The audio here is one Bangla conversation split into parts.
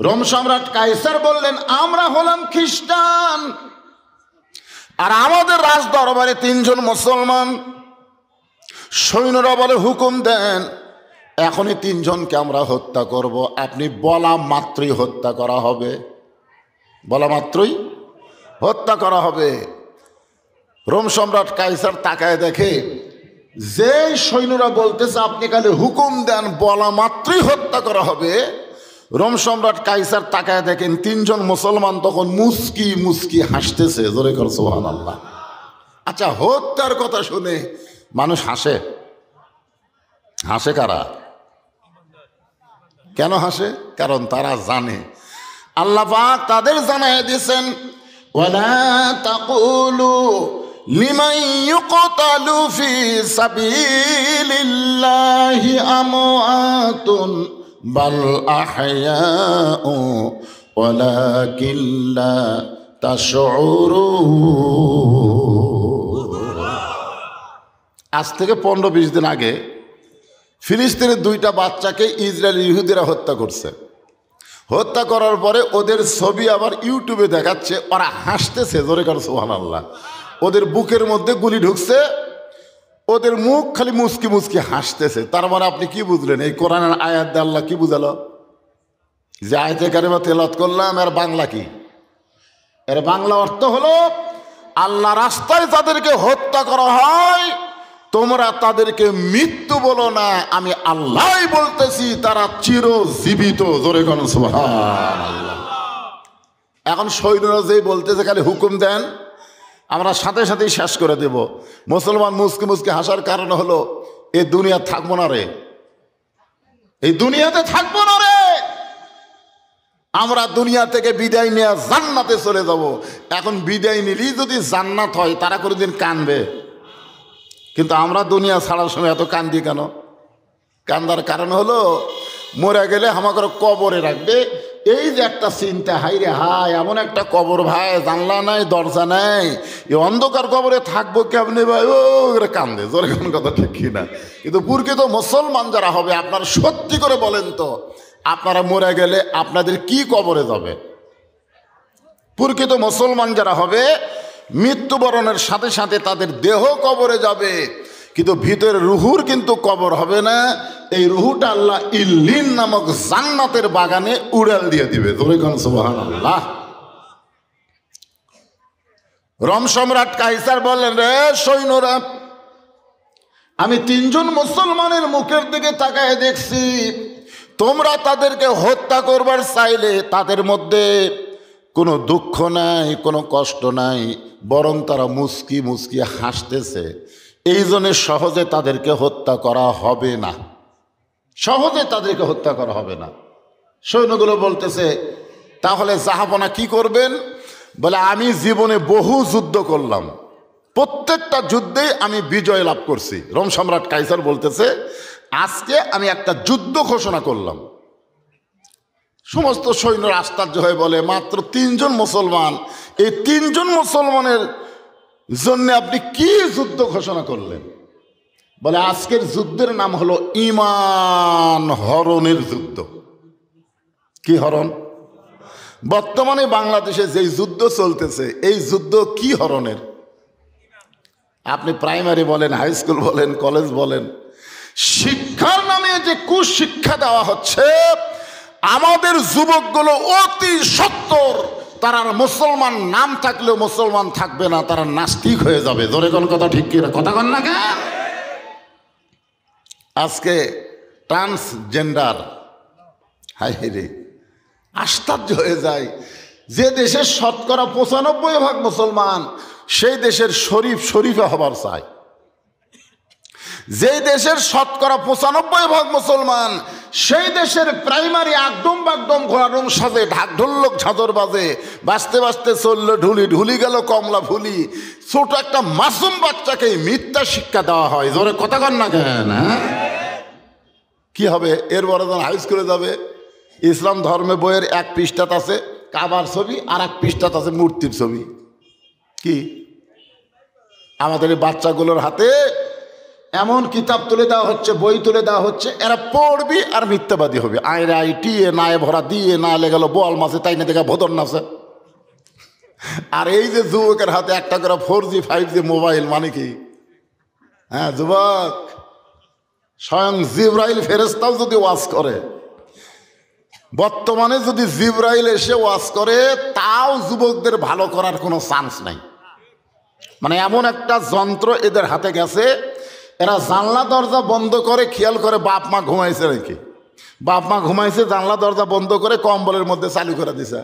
রোম সম্রাট কাইসার বললেন, আমরা হলাম খ্রিস্টান, আর আমাদের রাজ দরবারে 3 জন মুসলমান। সৈন্যরা বলে, হুকুম দেন, এখনই 3 জনকে আমরা হত্যা করব। আপনি বলা মাত্রই হত্যা করা হবে, বলা মাত্রই হত্যা করা হবে। রোম সম্রাট কাইসার তাকায় দেখে, যে সৈন্যরা বলতেছে আপনি খালি হুকুম দেন, বলা মাত্রই হত্যা করা হবে, রোম সম্রাট কাইসার তাকায় দেখেন 3 জন মুসলমান তখন মুস্কি মুস্কি হাসতেছে। জোরে কর সুবহানাল্লাহ। আচ্ছা, হত্যার কথা শুনে মানুষ হাসে? হাসে কারা? কেন হাসে? কারণ তারা জানে, আল্লাহ পাক তাদের জানায় দিয়েছেন, ওয়ালা তাকুলু লিমান ইউকতালু ফি সাবিলিল্লাহি আমওয়াতুন বাল আহয়াউ ওয়ালাকিন লা তাশউরুন। আজ থেকে 15-20 দিন আগে ফিলিস্তিনের 2টা বাচ্চাকে ইসরায়েলি ইহুদিরা হত্যা করছে। হত্যা করার পরে ওদের ছবি আবার ইউটিউবে দেখাচ্ছে, ওরা হাসতেছে। জোরে কর সুবহানাল্লাহ। ওদের বুকের মধ্যে গুলি ঢুকছে, ওদের মুখ খালি মুচকি মুচকি হাসতেছে। তার মানে আপনি কি বুঝলেন? এই কোরআনের আয়াত দিয়ে আল্লাহ কি বুঝালো? যে আয়াতে কারিমা তেলাওয়াত করলাম, এর বাংলা কি? এর বাংলা অর্থ হলো, আল্লাহ রাস্তায় যাদেরকে হত্যা করা হয় তোমরা তাদেরকে মৃত্যু বলো না, আমি আল্লাহই বলতেছি তারা চিরজীবিত। জোরে কোন সুবহানাল্লাহ। এখন সৈন্যরা যেই বলতেছে খালি হুকুম দেন, আমরা সাথে সাথেই শেষ করে দেব। মুসলমান মুসকি মুসকি হাসার কারণ হলো, এই দুনিয়া থাকবো না রে, এই দুনিয়াতে থাকবো না রে, আমরা দুনিয়া থেকে বিদায় নিয়ে জান্নাতে চলে যাব। এখন বিদায় নিলেই যদি জান্নাত হয়, তারা কোনোদিন কানবে? কিন্তু আমরা দুনিয়া ছাড়ার সময় এত কান্দি কেন? কান্দার কারণ হলো, মরে গেলে আমাকে কবরে রাখবে, এই যে একটা চিন্তা, হাই রে হাই, এমন একটা কবর ভাই, জানলা নাই দরজা নাই, এই অন্ধকার কবরে থাকবো কেমনে ভাই? ও কান্দে। জোরে কোন কথা ঠিক কিনা? কিন্তু প্রকৃত মুসলমান যারা হবে, আপনারা সত্যি করে বলেন তো, আপনারা মরে গেলে আপনাদের কি কবরে যাবে? প্রকৃত মুসলমান যারা হবে, মৃত্যুবরণের সাথে সাথে তাদের দেহ কবরে যাবে, কিন্তু ভিতরে রুহুর কিন্তু কবর হবে না। এই রুহুটা আল্লাহ ইল্লিন নামক জান্নাতের বাগানে উড়াল দিয়ে দিবে। জোরে কোন সুবহানাল্লাহ। রোম সম্রাট কাইসার বললেন, রে সৈন্যরা, আমি 3 জন মুসলমানের মুখের দিকে তাকায় দেখছি, তোমরা তাদেরকে হত্যা করবার চাইলে তাদের মধ্যে কোনো দুঃখ নাই, কোনো কষ্ট নাই, বরং তারা মুচকি মুচকি হাসতেছে। এই জন্য সহজে তাদেরকে হত্যা করা হবে না, সহজে তাদেরকে হত্যা করা হবে না। সৈন্যগুলো বলতেছে, তাহলে জাহাপনা কি করবেন? বলে, আমি জীবনে বহু যুদ্ধ করলাম, প্রত্যেকটা যুদ্ধেই আমি বিজয় লাভ করছি। রোম সম্রাট কাইসার বলতেছে, আজকে আমি একটা যুদ্ধ ঘোষণা করলাম। সমস্ত সৈন্যরা আশ্চর্য হয়ে বলে, মাত্র 3 জন মুসলমান, এই 3 জন মুসলমানের জন্য আপনি কি যুদ্ধ ঘোষণা করলেন? বলে, আজকের যুদ্ধের নাম হলো ঈমান হরণের যুদ্ধ। কি হরণ? বর্তমানে বাংলাদেশে যেই যুদ্ধ চলতেছে, এই যুদ্ধ কি হরণের? আপনি প্রাইমারি বলেন, হাই স্কুল বলেন, কলেজ বলেন, শিক্ষার নামে যে কুশিক্ষা দেওয়া হচ্ছে, আমাদের যুবকগুলো অতি সত্বর তারা মুসলমান নাম থাকলেও মুসলমান থাকবে না, তারা নাস্তিক হয়ে যাবে। জোরে কোন কথা ঠিক কিনা? কথা কন না কেন? আজকে ট্রান্সজেন্ডার, হাই রে, আশ্চর্য হয়ে যায়। যে দেশের 95% মুসলমান, সেই দেশের শরীফে হবার চায়। যে দেশের 95% মুসলমান, সেই দেশের প্রাইমারি একদম বাগদম ঘোড়ারুম সাজে, ঢাক ঢোলক ঝাঁঝর বাজে, বাঁচতে বাঁচতে চললো ঢুলি, ঢুলি গেল কমলা ফুলি। ছোট একটা মাসুম বাচ্চাকে মিথ্যা শিক্ষা দেওয়া হয়। জোরে কথা কন না কেন? কি হবে? এর বড় যখন হাই স্কুলে যাবে, ইসলাম ধর্মে বইয়ের 1 পৃষ্ঠাত আছে কাবার ছবি, আর 1 পৃষ্ঠাত আছে মূর্তির ছবি। কি আমাদের এই বাচ্চাগুলোর হাতে এমন কিতাব তুলে দেওয়া হচ্ছে, বই তুলে দেওয়া হচ্ছে, এরা পড়বি আর মিথ্যাবাদী হবে। আয়রে আইটিয়ে নায়ে ভরা দিয়ে না লেগেল বোয়াল মাছে তাই না দেখা ভদর নাচে। আর এই যে যুবকের হাতে একটা করে 4G 5G মোবাইল, মানে কি? হ্যাঁ যুবক, স্বয়ং জিবরাইল ফেরেশতাও যদি ওয়াজ করে, বর্তমানে যদি জিবরাইল এসে ওয়াজ করে, তাও যুবকদের ভালো করার কোনো চান্স নাই। মানে এমন একটা যন্ত্র এদের হাতে গেছে, এরা জানলা দরজা বন্ধ করে খেয়াল করে বাপ মা ঘুমাইছে নাকি, বাপ মা ঘুমাইছে, জানলা দরজা বন্ধ করে কম্বলের মধ্যে চালু করে দিছে।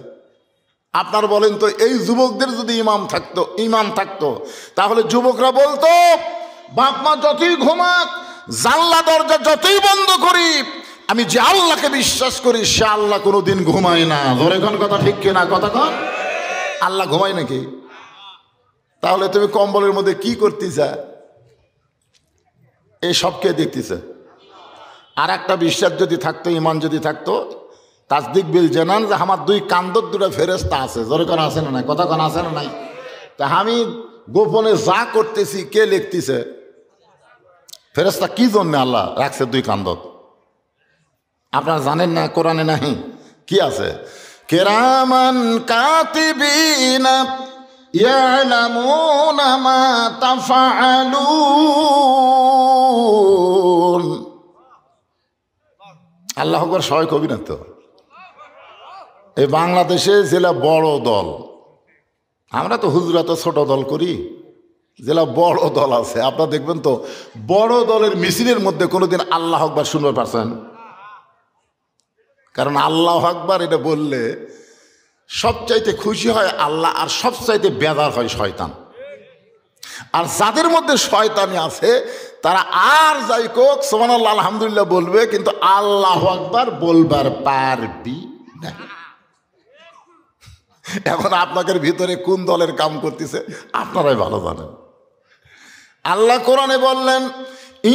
আপনার বলেন তো, এই যুবকদের যদি ইমান থাকতো তাহলে যুবকরা বলতো বাপ মা যতই ঘুমাক, জানলা দরজা যতই বন্ধ করি, আমি যে আল্লাহকে বিশ্বাস করি সে আল্লাহ কোনোদিন ঘুমায় না। ধরে কোন কথা ঠিক কিনা? কথা কন, আল্লাহ ঘুমায় নাকি? তাহলে তুমি কম্বলের মধ্যে কি করতেছা? এই সবকে দেখতেছে। আর একটা বিশ্বাস যদি থাকতো, ইমান যদি থাকতো, তাসদিক বিল জানান যে আমার দুই কান্দর দুটো ফেরেশতা আছে। জোরে কোন আছে না নাই? কথা কোন আছে না নাই? তা আমি গোপনে যা করতেছি কে লিখতেছে? ফেরেশতা কি জন্য আল্লাহ রাখছে দুই কান্দত? আপনারা জানেন না? কোরআনে নাই কি আছে? কিরামান কাতিবিনা ইয়ালামুনা মা তাফআলুন। আল্লাহ আকবার। সবাই কবি না তো? এই বাংলাদেশে জেলা বড় দল, আমরা তো হুজুরা তো ছোট দল করি, জেলা বড় দল আছে। আপনারা দেখবেন তো বড় দলের মিছিলের মধ্যে কোনোদিন আল্লাহ আকবার শুনতে পারছেন? কারণ আল্লাহ আকবার এটা বললে সবচাইতে খুশি হয় আল্লাহ, আর সবচাইতে বেজার হয় শয়তান। আর যাদের মধ্যে শয়তানি আছে তারা আর যাই কোক সুবহানাল্লাহ আলহামদুলিল্লাহ বলবে, কিন্তু আল্লাহ আকবার বলবার পারবি না। এখন আপনাদের ভিতরে কোন দলের কাম করতেছে আপনারাই ভালো জানেন। আল্লাহ কোরআনে বললেন,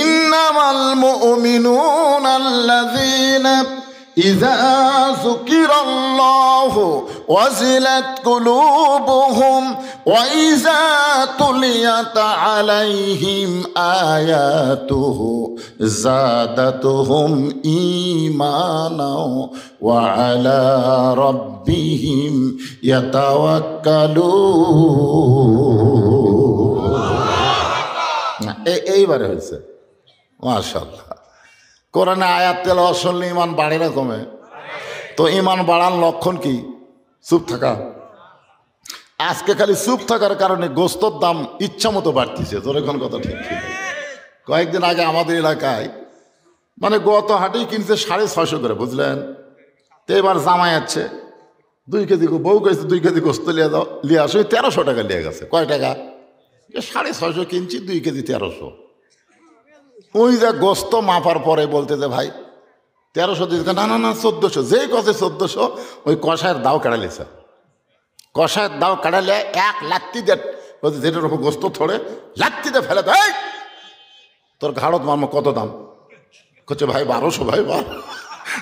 ইন্নামাল মুমিনুনা আল্লাযীনা ইযা যুকিরাল্লাহু ওয়াজিলাত কুলুবুহুম ওয়া ইযা তুলিয়াত আলাইহিম আয়াতুহু যাদাতুহুম ঈমানাও ওয়া আলা রাব্বিহিম ইয়াতাওয়াক্কালুন। এইবারে হয়েছে মাশাআল্লাহ। কোরআনে আয়াত তেলাওয়াত শুনলে ইমান বাড়ে না কমে? তো ইমান বাড়ার লক্ষণ কি? চুপ থাকা। আজকে খালি চুপ থাকার কারণে গোস্তর দাম ইচ্ছা মতো বাড়তেছে। তোর এখন কথা ঠিক ঠিক। কয়েকদিন আগে আমাদের এলাকায় মানে গত হাটেই কিনছে 650 করে, বুঝলেন? তো এবার জামাই যাচ্ছে 2 কেজি, বউ কয়েছে 2 কেজি গোস্ত লিয়ে আসো, 1300 টাকা লিয়ে গেছে। কয় টাকা? 650 কিনছি, 2 কেজি 1300। ওই যে গোস্ত মাপার পরে বলতে যে ভাই 1300 দিতে, না না না 1400। যেই কষে 1400, ওই কষায়ের দাও কাড়ালিছে। কষায়ের দাও কাড়ালে এক লাত্তি দিয়ে বলছে যেটার উপর গোস্ত থোড়ে লাত্তিতে ফেলে দেয়, তোর ঘাড়ত মারমো। কত দাম? করছে ভাই 1200। ভাই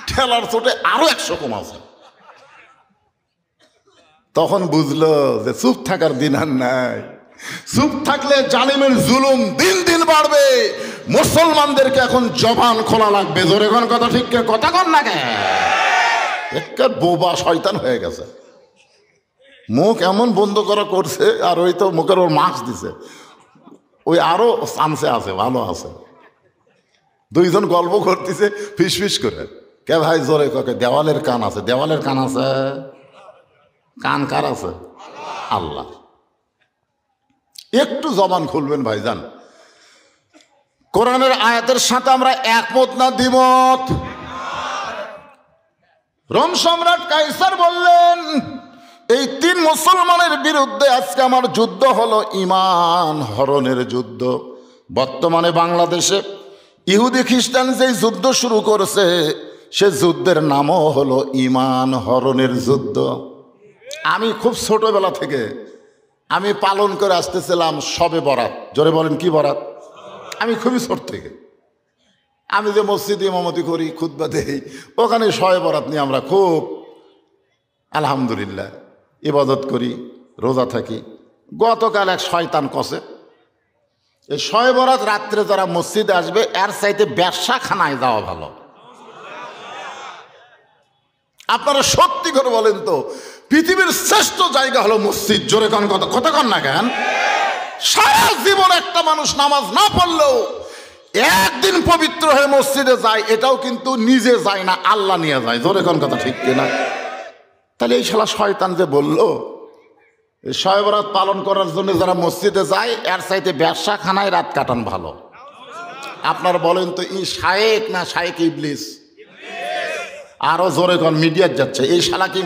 ঠেলার চোটে আরো 100 কম আছে। তখন বুঝলো যে চুপ থাকার দিন আর নাই। চুপ থাকলে জালিমের জুলুম দিন দিন বাড়বে। মুসলমানদেরকে এখন জবান খোলা লাগবে। জোরে এখন কথা ঠিক, কথা কন না কে? একটা বোবা শয়তান হয়ে গেছে, মুখ এমন বন্ধ করা করছে। আর ওই তো মুখের ওর মাস্ক দিছে, ওই আরো চান্সে আছে, ভালো আছে। 2 জন গল্প করতেছে ফিস ফিস করে। কে ভাই? জোরে কাকে? দেওয়ালের কান আছে। দেওয়ালের কান আছে? কান কার আছে? আল্লাহ। একটু জবান খুলবেন ভাইজান। কোরআনের আয়াতের সাথে আমরা একমত না দ্বিমত? রোম সম্রাট কাইসার বললেন, এই 3 মুসলমানের বিরুদ্ধে আজকে আমার যুদ্ধ হলো ঈমান হরণের যুদ্ধ। বর্তমানে বাংলাদেশে ইহুদি খ্রিস্টান যেই যুদ্ধ শুরু করেছে, সে যুদ্ধের নামও হলো ঈমান হরণের যুদ্ধ। আমি খুব ছোটবেলা থেকে আমি পালন করে আসতেছিলাম শবে বরাত। জোরে বলেন কি বরাত? আমি খুবই ছোট থেকে, আমি যে মসজিদে ইমামতি করি, খুতবা দেই, ওখানে শবে বরাত নিয়ে আমরা খুব আলহামদুলিল্লাহ ইবাদত করি, রোজা থাকি। গতকাল এক শয়তান কষে এই শবে বরাত রাত্রে যারা মসজিদে আসবে এর চাইতে ব্যবসাখানায় যাওয়া ভালো। আপনারা সত্যি করে বলেন তো, পৃথিবীর শ্রেষ্ঠ জায়গা হলো মসজিদ। জোরে কোন কথা কন না কেন? সারা জীবন একটা মানুষ নামাজ না পড়লেও একদিন পবিত্র হয়ে মসজিদে যায়, এটাও কিন্তু নিজে যায় না, আল্লাহ নিয়ে যায়। জোরে কোন কথা ঠিক কিনা? তাহলে এই শালা শয়তান যে বললো শবে বরাত পালন করার জন্য যারা মসজিদে যায় এর চাইতে ব্যবসাখানায় রাত কাটান ভালো। আপনারা বলেন তো, ই শায়েক না শায়েক ইবলিস? আরো জোরে কোন, মিডিয়ার যাচ্ছে, এই শালা কি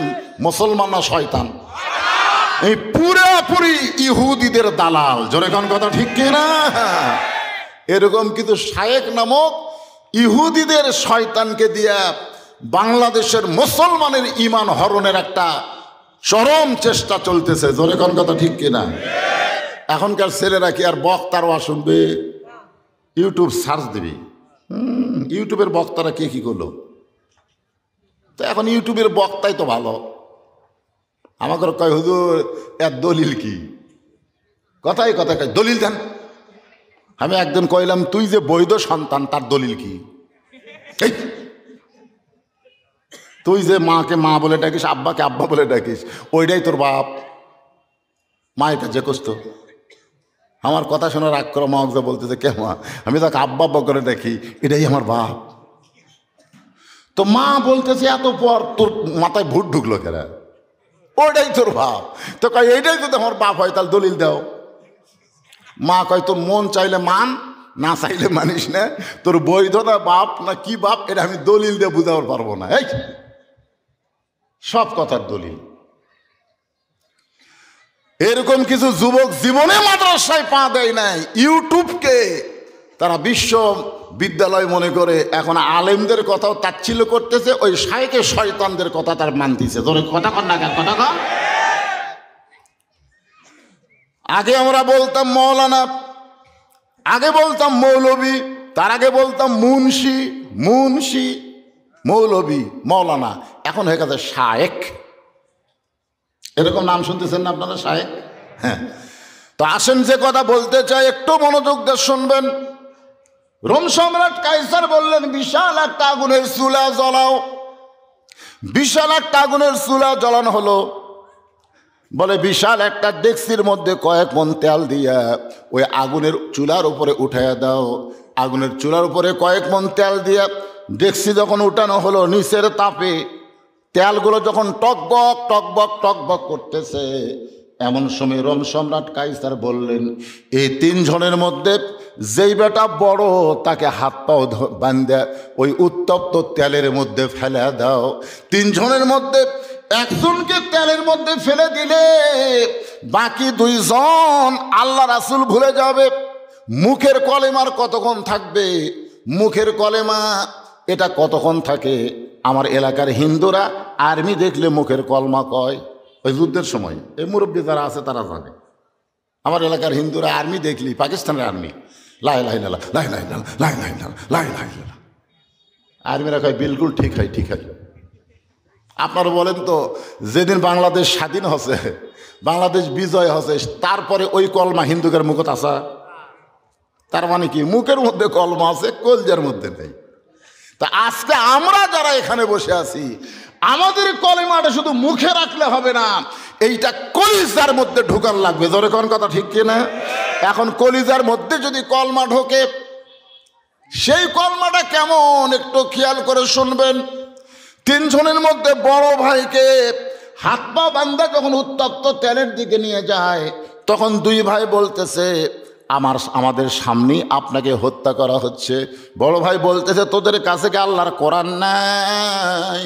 মুসলমান না শয়তান? এই পুরোপুরি ইহুদিদের দালাল। জোরে কোন কথা ঠিক কিনা? এরকম কিন্তু শায়েক নামক ইহুদিদের শয়তানকে দিয়া বাংলাদেশের মুসলমানের ঈমান হরণের একটা চরম চেষ্টা চলতেছে। জোরে কোন কথা ঠিক কিনা? এখনকার ছেলেরা কি আর বক্তার ওয়াজ শুনবে? ইউটিউব সার্চ দিবি, ইউটিউবের বক্তারা কে কি করলো। তো এখন ইউটিউবের বক্তাই তো ভালো। আমাকে কয় হুজুর এর দলিল কি? কথাই কথা কয় দলিল দেন। আমি একদিন কইলাম, তুই যে বৈধ সন্তান তার দলিল কি? তুই যে মাকে মা বলে ডাকিস, আব্বাকে আব্বা বলে ডাকিস, ওইটাই তোর বাপ? মা এটা যে কষ্ট। আমার কথা শোনা রাগ করা মা বলতেছে, কে মা? আমি তাকে আব্বা আব্বা করে ডাকি, এটাই আমার বাপ। তো মা বলতেছে এত পর তোর মাথায় ভূত ঢুকলো কেরা? ওইটাই তোর বাপ। তো কয় এইটাই যদি আমার বাপ হয় তাহলে দলিল দাও। মা কয় তোর মন চাইলে মান, না চাইলে মানিস না। তোর বৈধতা বাপ না কি বাপ এটা আমি দলিল দিয়ে বুঝাতে পারবো না। এই সব কথার দলিল। এরকম কিছু যুবক জীবনে মাদ্রাসায় পা দেয় নাই, ইউটিউবকে তারা বিশ্ববিদ্যালয় মনে করে এখন আলেমদের কথাও তাচ্ছিল্য করতেছে, ওই শায়েকে শয়তানদের কথা তার মানতেছে। ধরে কথা কন না কেন? কথা কন। আগে আমরা বলতাম মৌলানা, আগে বলতাম মৌলবী, তার আগে বলতাম মুন্সি, মুন্সি মৌলবী মৌলানা, এখন হয়ে গেছে শায়েক। এরকম নাম শুনতেছেন না আপনারা, শায়েক? হ্যাঁ। তো আসেন যে কথা বলতে চাই একটু মনোযোগ দিয়ে শুনবেন। রোম সম্রাট কাইসার বললেন, বিশাল একটা আগুনের চুলা জ্বলাও। বিশাল একটা আগুনের চুলা জ্বলানো হলো। বলে বিশাল একটা ডেকচির মধ্যে কয়েক মণ তেল দিয়া ওই আগুনের চুলার উপরে উঠাইয়া দাও। আগুনের চুলার উপরে কয়েক মণ তেল দিয়া ডেকচি যখন উঠানো হলো, নিচের তাপে তেলগুলো যখন টকবক টকবক টকবক করতেছে, এমন সময় রোম সম্রাট কাইসার বললেন, এই তিনজনের মধ্যে যেই বেটা বড় তাকে হাত পাও বান্ধে ওই উত্তপ্ত তেলের মধ্যে ফেলে দাও। তিনজনের মধ্যে একজনকে তেলের মধ্যে ফেলে দিলে বাকি দুইজন আল্লাহ রাসূল ভুলে যাবে। মুখের কলেমার কতক্ষণ থাকবে? মুখের কলেমা এটা কতক্ষণ থাকে? আমার এলাকার হিন্দুরা আর্মি দেখলে মুখের কলমা কয়, ওই যুদ্ধের সময়। এই মুরব্বী যারা আছে তারা জানে। আমার এলাকার হিন্দুরা আর্মি দেখলি, পাকিস্তানের আর্মি, লাই লাই লালা লাই লাই লালা লাই লাই লালা লাই লাই লালা। আর্মিরা কয় বিলকুল ঠিক হয়, ঠিক হয়। আপনারা বলেন তো, যেদিন বাংলাদেশ স্বাধীন হচ্ছে, বাংলাদেশ বিজয় হচ্ছে, তারপরে ওই কলমা হিন্দুদের মুখত আসা, তার মানে কি মুখের মধ্যে কলমা আছে, কলজার মধ্যে নেই। তা আজকে আমরা যারা এখানে বসে আছি, আমাদের কলেমাটা শুধু মুখে রাখলে হবে না, এইটা কলিজার মধ্যে ঢোকার লাগবে। জোরে কোন কথা ঠিক কিনা? এখন কলিজার মধ্যে যদি কলমা ঢোকে, সেই কলমাটা কেমন একটু খেয়াল করে শুনবেন। তিনজনের মধ্যে বড় ভাইকে হাত পা বান্ধা যখন উত্তপ্ত তেলের দিকে নিয়ে যায়, তখন দুই ভাই বলতেছে, আমাদের সামনেই আপনাকে হত্যা করা হচ্ছে। বড় ভাই বলতেছে, তোদের কাছে কি আল্লাহর কোরআন নাই?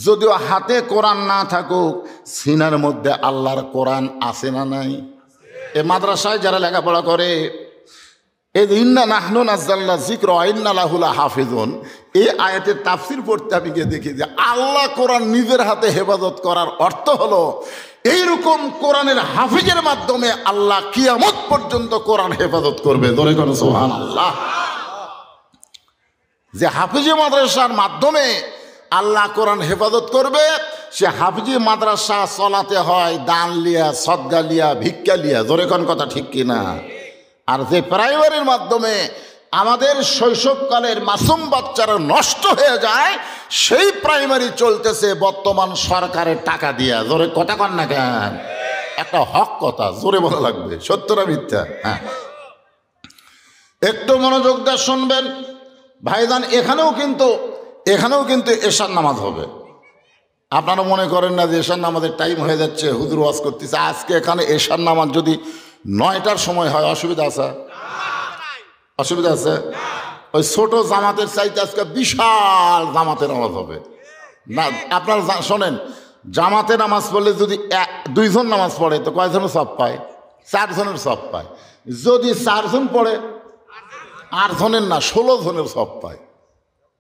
যদিও হাতে কোরআন না থাকুক, সিনার মধ্যে আল্লাহর কোরআন আছে না নাই? এ মাদ্রাসায় যারা লেখাপড়া করে, এই ইন্না নাহনু নাযালনা যিকরা ওয়া ইন্না লাহু লাহাফিজুন, এই আয়াতের তাফসীর পড়তে আমি গিয়ে দেখি যে আল্লাহ কোরআন নিজের হাতে হেফাজত করার অর্থ হলো এইরকম কোরআনের হাফিজের মাধ্যমে আল্লাহ কিয়ামত পর্যন্ত কোরআন হেফাজত করবে। ধরে কোন সুবহানাল্লাহ। যে হাফিজি মাদ্রাসার মাধ্যমে আল্লাহ কোরআন হেফাজত করবে, সে হাফিজি মাদ্রাসা চলাতে হয় দান লিয়া, সদকা লিয়া, ভিক্ষা লিয়া। ধরে কোন কথা ঠিক কিনা? আর যে প্রাইমারির মাধ্যমে আমাদের শৈশবকালের মাসুম বাচ্চারা নষ্ট হয়ে যায়, সেই প্রাইমারি চলতেছে বর্তমান সরকারের টাকা দিয়া। জোরে কথা কন না কেন? একটা হক কথা, জোরে বলা লাগবে, সত্য না মিথ্যা? হ্যাঁ, একটু মনোযোগ দিয়ে শুনবেন ভাইজান। এখানেও কিন্তু এশার নামাজ হবে। আপনারা মনে করেন না যে এশার নামাজের টাইম হয়ে যাচ্ছে, হুজুর ওয়াজ করতেছে। আজকে এখানে এশার নামাজ যদি 9টার সময় হয়, অসুবিধা আছে? অসুবিধা আছে? ওই ছোট জামাতের চাইতে আজকে বিশাল জামাতের নামাজ হবে না। আপনারা শোনেন, জামাতে নামাজ পড়লে যদি 2 জন নামাজ পড়ে তো কয়জনের সব পায়? 4 জনের সব পায়। যদি 4 জন পড়ে 8 জনের না 16 জনের সব পায়।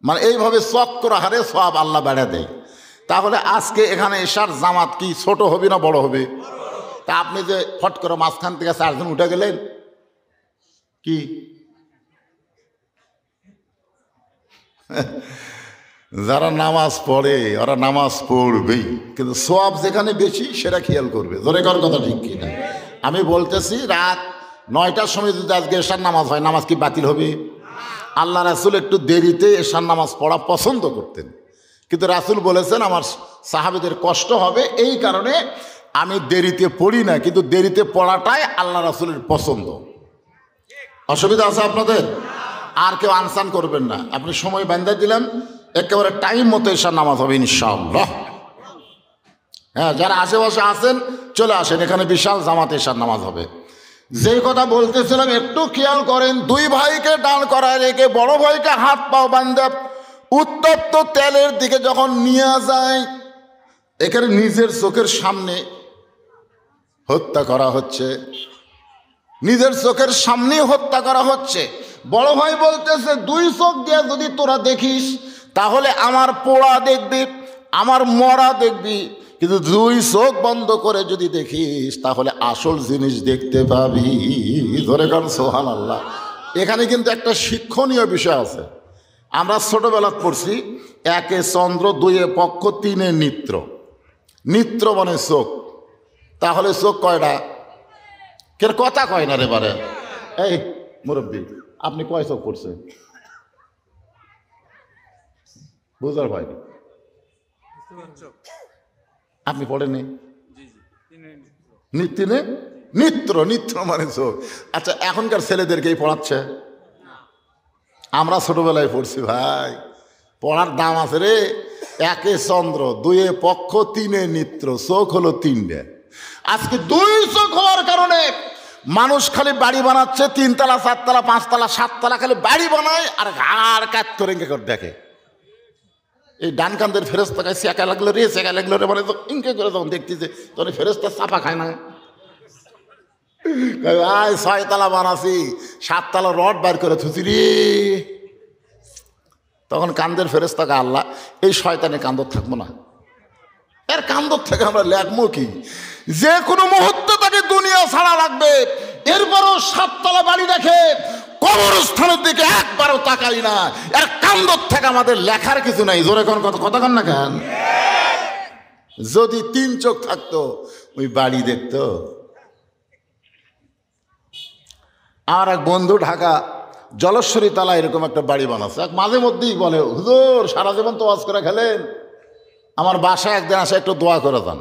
মানে এইভাবে চক্র হারে সব আল্লাহ বেড়া দেয়। তাহলে আজকে এখানে এশার জামাত কি ছোট হবে না বড় হবে? তা আপনি যে ফট করে মাঝখান থেকে 4 জন উঠে গেলেন, কি যারা নামাজ পড়ে ওরা নামাজ পড়বেই, কিন্তু সওয়াব যেখানে বেশি সেটা খেয়াল করবে। জোরে কর কথা ঠিক কিনা? আমি বলতেছি রাত 9টার সময় যদি আজকে এশার নামাজ হয়, নামাজ কি বাতিল হবে? আল্লাহ রাসূল একটু দেরিতে এশার নামাজ পড়া পছন্দ করতেন, কিন্তু রাসূল বলেছেন আমার সাহাবীদের কষ্ট হবে, এই কারণে আমি দেরিতে পড়ি না, কিন্তু দেরিতে পড়াটাই আল্লাহ রাসূলের পছন্দ। অসুবিধা আছে আপনাদের? আর কেউ আনসান করবেন না। আপনি সময় বান্ধা দিলেন, একেবারে টাইম মতো এশার নামাজ হবে ইনশাআল্লাহ। হ্যাঁ, যারা আশেপাশে আছেন চলে আসেন, এখানে বিশাল জামাত এশার নামাজ হবে। যেই কথা বলতেছিলাম একটু খেয়াল করেন। 2 ভাইকে ডান করায় রেখে বড় ভাইকে হাত পাও বান্ধে উত্তপ্ত তেলের দিকে যখন নিয়ে যায়, এখানে নিজের চোখের সামনে হত্যা করা হচ্ছে, নিজের চোখের সামনে হত্যা করা হচ্ছে। বড় ভাই বলতেছে 2 চোখ দিয়ে যদি তোরা দেখিস তাহলে আমার পোড়া দেখবি, আমার মরা দেখবি, কিন্তু 2 চোখ বন্ধ করে যদি দেখিস তাহলে আসল জিনিস দেখতে পাবি। ধরে কারণ সুবহানাল্লাহ। এখানে কিন্তু একটা শিক্ষণীয় বিষয় আছে। আমরা ছোটবেলা পড়ছি 1 চন্দ্র, 2 পক্ষ, 3 নিত্র। নিত্র মানে চোখ। তাহলে চোখ কয়টা? কে কথা কয় না রে বারে? এই মুরব্বী, আপনি কয় চোখ পড়ছেন? বুঝার ভাই আপনি পড়েননি? নিত্র, নিত্র মানে চোখ। আচ্ছা, এখনকার ছেলেদেরকেই পড়াচ্ছে? আমরা ছোটবেলায় পড়ছি ভাই, পড়ার দাম আছে রে। 1 চন্দ্র, 2 পক্ষ, 3 নিত্র, চোখ হলো 3টে। আজকে 2 চোখ হওয়ার কারণে মানুষ খালি বাড়ি বানাচ্ছে, 3 তলা 4 তলা 5 তলা 7 তলা খালি বাড়ি বানায়, আর ঘাড় কাত করে দেখে। এই ডান কান্দের ফেরেস্তা কাছে একা লাগলো রে, সেকা লাগলো রে, মানে ইনকে করে যখন দেখতেছে তখন ফেরেস্তা চাপা খায় না। 6 তলা বানাছি, 7 তলা রড বার করে থুচি রে। তখন কান্দের ফেরেস্তাকে আল্লাহ এই শয়তানে কান্দর থাকবো না, এর কান্দর থেকে আমরা লেখবো কি? যে কোনো মুহূর্তে তাকে দুনিয়া ছাড়া লাগবে। এরপরও 7 তলা বাড়ি দেখে কবরস্থানের দিকে একবারও তাকাই না, এর কান্দর থেকে আমাদের লেখার কিছু নাই। জোরে কোন কথা কন না কেন? যদি 3 চোখ থাকতো ওই বাড়ি দেখতো। আমার এক বন্ধু ঢাকা জলেশ্বরী তালা এরকম একটা বাড়ি বানাচ্ছে। মাঝে মধ্যেই বলে, হুজুর সারা জীবন তো ওয়াজ করে খেলেন, আমার বাসায় একদিন আসে একটু দোয়া করে দেন।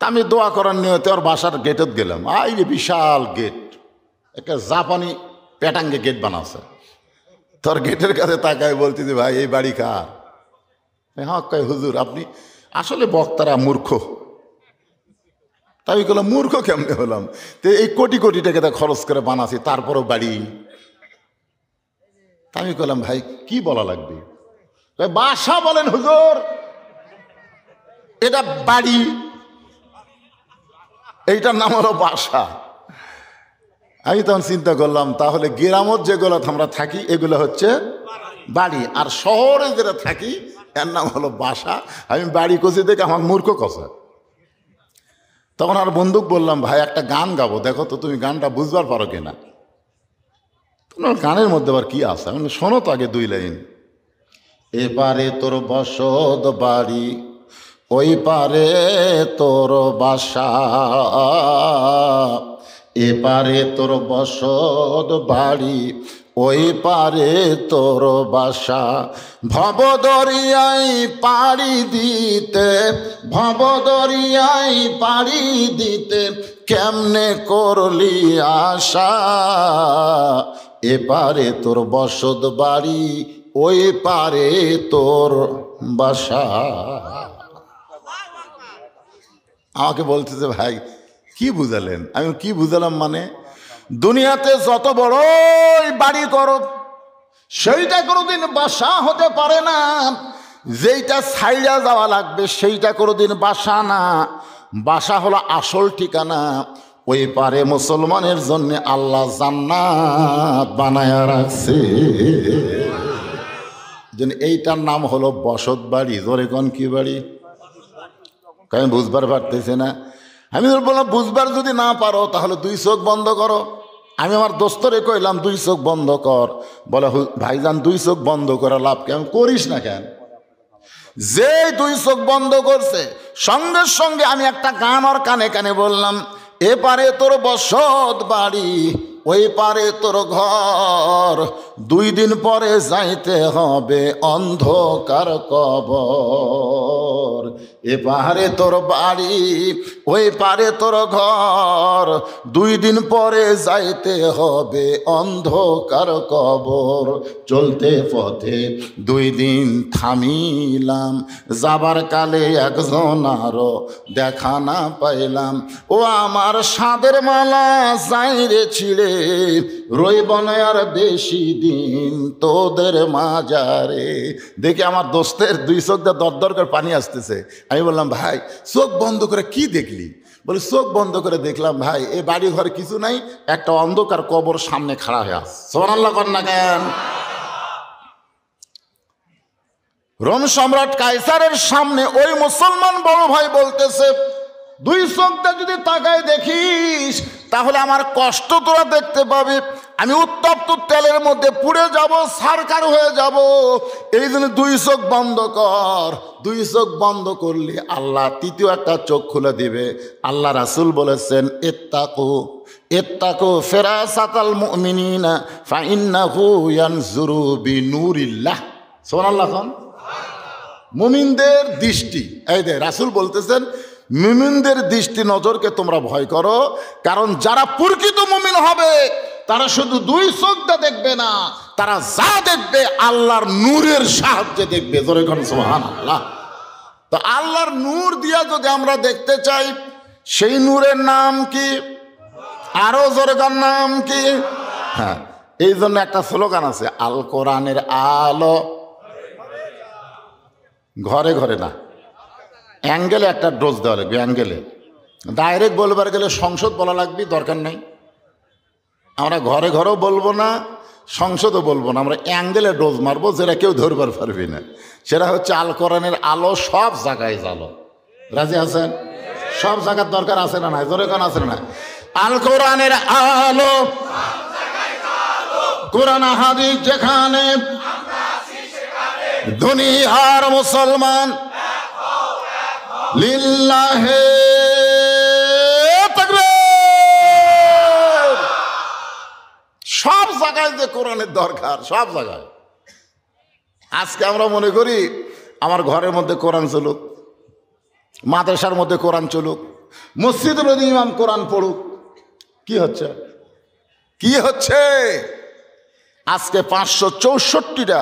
তা আমি দোয়া করার নিয়তে ওর বাসার গেটত গেলাম। এই যে বিশাল গেট, একটা জাপানি প্যাটাঙ্গে গেট বানাচ্ছে। তোর গেটের কাছে তাকায় বলতেছি, ভাই এই বাড়ি কার? হ্যাঁ কয়, হুজুর আপনি আসলে বক্তারা মূর্খ। তাই বললাম, মূর্খ কেমনে হলাম? তো এই কোটি কোটি টাকা খরচ করে বানাছি, তারপরও বাড়ি। আমি বললাম, ভাই কি বলা লাগবে? বাসা বলেন হুজুর, এটা বাড়ি, এইটার নাম হলো বাসা। আমি তখন চিন্তা করলাম, তাহলে গ্রামত যেগুলো আমরা থাকি এগুলো হচ্ছে বাড়ি, আর শহরে যেটা থাকি এর নাম হলো বাসা। আমি বাড়ি কষি দেখে আমার মূর্খ কষা। তখন আর বন্ধুক বললাম, ভাই একটা গান গাবো, দেখো তো তুমি গানটা বুঝবার পারো কিনা। তোমার গানের মধ্যে আবার কি আছে? আমি শোনো তো আগে 2 লাইন। এপারে তোর বসত বাড়ি, ওই পারে তোর বাসা, এপারে তোর বসত বাড়ি, ওই পারে তোর বাসা। ভবদরিয়ায় পাড়ি দিতে, ভবদরিয়ায় পাড়ি দিতে কেমনে করলি আশা। এপারে তোর বসত বাড়ি, ওই পারে তোর বাসা। আমাকে বলতেছে ভাই কি বুঝালেন? আমি কি বুঝালাম মানে, দুনিয়াতে যত বড়ই বাড়ি করো সেইটা কোনোদিন বাসা হতে পারে না। যেইটা ছাইড়া যাওয়া লাগবে সেইটা কোনোদিন বাসা না। বাসা হলো আসল ঠিকানা। ওই পারে মুসলমানের জন্য আল্লাহ জান্নাত বানায়া রাখছে। যেন এইটার নাম হলো বসত বাড়ি। জোরে কোন কি বাড়ি? আমি বুঝবার পারতেছি না। আমি বললাম বুঝবার যদি না পারো তাহলে দুই চোখ বন্ধ করো। আমি আমার দোস্তরে কইলাম দুই চোখ বন্ধ কর। বলে ভাইজান দুই চোখ বন্ধ করা লাভ কেন? করিস না কেন? যে দুই চোখ বন্ধ করছে সঙ্গে সঙ্গে আমি একটা গান ওর কানে কানে বললাম, এপারে তোর বসত বাড়ি, ওই পারে তোর ঘর, 2 দিন পরে যাইতে হবে অন্ধকার কবর। এপারে তোর বাড়ি, ওই পারে তোর ঘর, 2 দিন পরে যাইতে হবে অন্ধকার কবর। চলতে পথে 2 দিন থামিলাম, যাবার কালে একজন আরো দেখা না পাইলাম। ও আমার সাদের মালা যাইরে ছিড়ে, রইব না আর বেশি দিন তোদের মাজারে। দেখে আমার দোস্তের 2 চোখ দিয়ে দরদর করে পানি আসতেছে। আমি বললাম ভাই চোখ বন্ধ করে কি দেখলি? বলে চোখ বন্ধ করে দেখলাম ভাই এই বাড়ি ঘর কিছু নাই, একটা অন্ধকার কবর সামনে খাড়া হয়ে আছে। সুবহানাল্লাহ কর না কেন? রোম সম্রাট কাইসারের সামনে ওই মুসলমান বড় ভাই বলতেছে, 2 চোখটা যদি তাকায় দেখিস তাহলে আমার কষ্ট তোরা দেখতে পাবি। আমি উত্তপ্ত তেলের মধ্যে পুড়ে যাব, সারকার হয়ে যাব। এই জন্য 2 চোখ বন্ধ কর। 2 চোখ বন্ধ করলে আল্লাহ 3য় একটা চোখ খুলে দিবে। আল্লাহ রাসূল বলেছেন, ইত্তাকু ফিরাসাতাল মুমিনিনা ফাইন্নাহু ইয়ানজুরু বিনূরিল্লাহ। সুবহানাল্লাহ। মুমিনদের দৃষ্টি, এই যে রাসূল বলতেছেন মুমিনদের দৃষ্টি নজরকে তোমরা ভয় করো, কারণ যারা প্রকৃত মুমিন হবে তারা শুধু 2 চোখটা দেখবে না, তারা যা দেখবে আল্লাহর নূরের সাহায্যে দেখবে। জোরে কোন সুবহানাল্লাহ। তো আল্লাহর নূর দিয়া যদি আমরা দেখতে চাই, সেই নূরের নাম কি? আরো জোরে কোন নাম কি? হ্যাঁ, এই জন্য একটা স্লোগান আছে, আল কোরআনের আলো ঘরে ঘরে না, অ্যাঙ্গেলে একটা ডোজ দেওয়া লাগবে। অ্যাঙ্গেলে ডাইরেক্ট বলবার গেলে সংসদ বলা লাগবে, দরকার নেই। আমরা ঘরে ঘরেও বলবো না, সংসদও বলবো না, আমরা অ্যাঙ্গেলে ডোজ মারবো, যেটা কেউ ধরবার পারবি না। সেটা হচ্ছে আল কোরআনের আলো সব জায়গায় জ্বালো। রাজি আছেন? সব জায়গার দরকার আছে না? নাই জোরে কোন আছে না? আল কোরআনের আলো, কোরআন হাদিস যেখানে, দুনিয়ার মুসলমান লিল্লাহে তাকবীর। সব জায়গায় যে কোরআনের দরকার, সব জায়গায়। আজকে আমরা মনে করি আমার ঘরের মধ্যে কোরআন চলুক, মাদ্রাসার মধ্যে কোরআন চলুক, মসজিদের মধ্যে ইমাম কোরআন পড়ুক। কি হচ্ছে? কি হচ্ছে? আজকে 564টা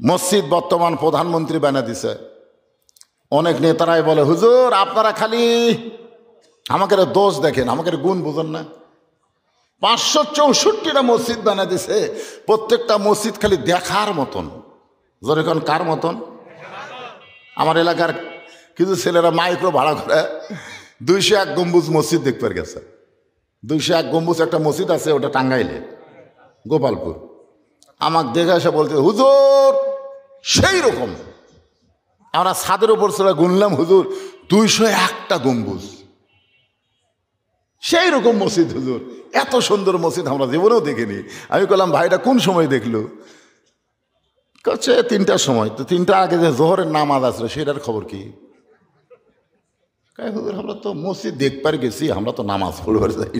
মসজিদ বর্তমান প্রধানমন্ত্রী বানিয়ে দিছে। অনেক নেতারাই বলে, হুজুর আপনারা খালি আমাকে দোষ দেখেন, আমাকে গুণ বুঝেন না। 564টা মসজিদ বানিয়ে দিছে, প্রত্যেকটা মসজিদ খালি দেখার মতন। জোরে কোন কার মতন? আমার এলাকার কিছু ছেলেরা মাইক্রো ভাড়া করে 201 গম্বুজ মসজিদ দেখতে গেছে। 201 গম্বুজ একটা মসজিদ আছে, ওটা টাঙ্গাইলে, গোপালপুর। আমাকে দেখে এসে বলতে, হুজুর সেই রকম। আমরা ছাদের উপর ছেড়ে গুনলাম, হুজুর 201টা গম্বুজ, সেই রকম মসজিদ হুজুর। এত সুন্দর মসজিদ আমরা জীবনেও দেখিনি। আমি বললাম ভাইটা কোন সময় দেখলো? কাছে 3টার সময়। তো 3টা আগে যে জোহরের নামাজ আসলো সেটার খবর কি? হুজুর আমরা তো মসজিদ দেখবার গেছি, আমরা তো নামাজ পড়বার যাই।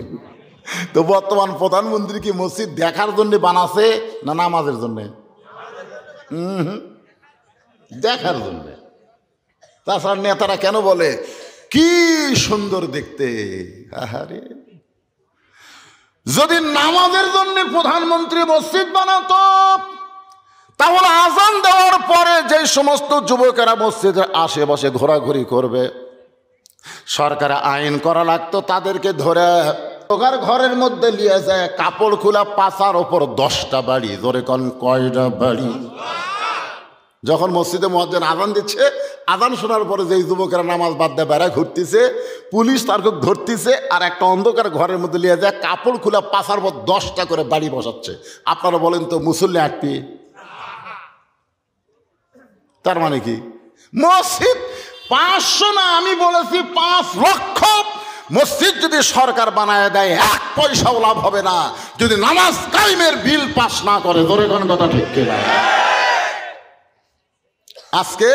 তো বর্তমান প্রধানমন্ত্রী কি মসজিদ দেখার জন্য বানাছে না নামাজের জন্যে? দেখার জন্য। তাছাড়া নেতারা কেন বলে কি সুন্দর দেখতে? আহারে, যদি নামাজের জন্য প্রধানমন্ত্রী মসজিদ বানাতো তাহলে আজান দেওয়ার পরে যে সমস্ত যুবকেরা মসজিদের আশেপাশে ঘোরাঘুরি করবে, সরকারে আইন করা লাগতো তাদেরকে ধরে ওখার ঘরের মধ্যে নিয়ে যায়, কাপড় খোলা পাশার ওপর 10টা বাড়ি। ধরে কোন কয়টা বাড়ি? যখন মসজিদে মুয়াজ্জিন আজান দিচ্ছে, আজান শোনার পরে যেই যুবকেরা নামাজ বাদ দিয়ে বেড়ায় ঘুরতেছে, পুলিশ তারকে ধরতেছে আর একটা অন্ধকার ঘরের মধ্যে নিয়ে যায়, কাপড় খোলা পাশার পর 10টা করে বাড়ি বসাচ্ছে। আপনারা বলেন তো মুসল্লি আটপি? তার মানে কি? মসজিদ 500 না, আমি বলেছি 5 লক্ষ মসজিদ যদি সরকার বানায় দেয় 1 পয়সাও লাভ হবে না যদি নামাজ কায়েমের বিল পাস না করে। ধরে কোন কথা ঠিক কিনা? আজকে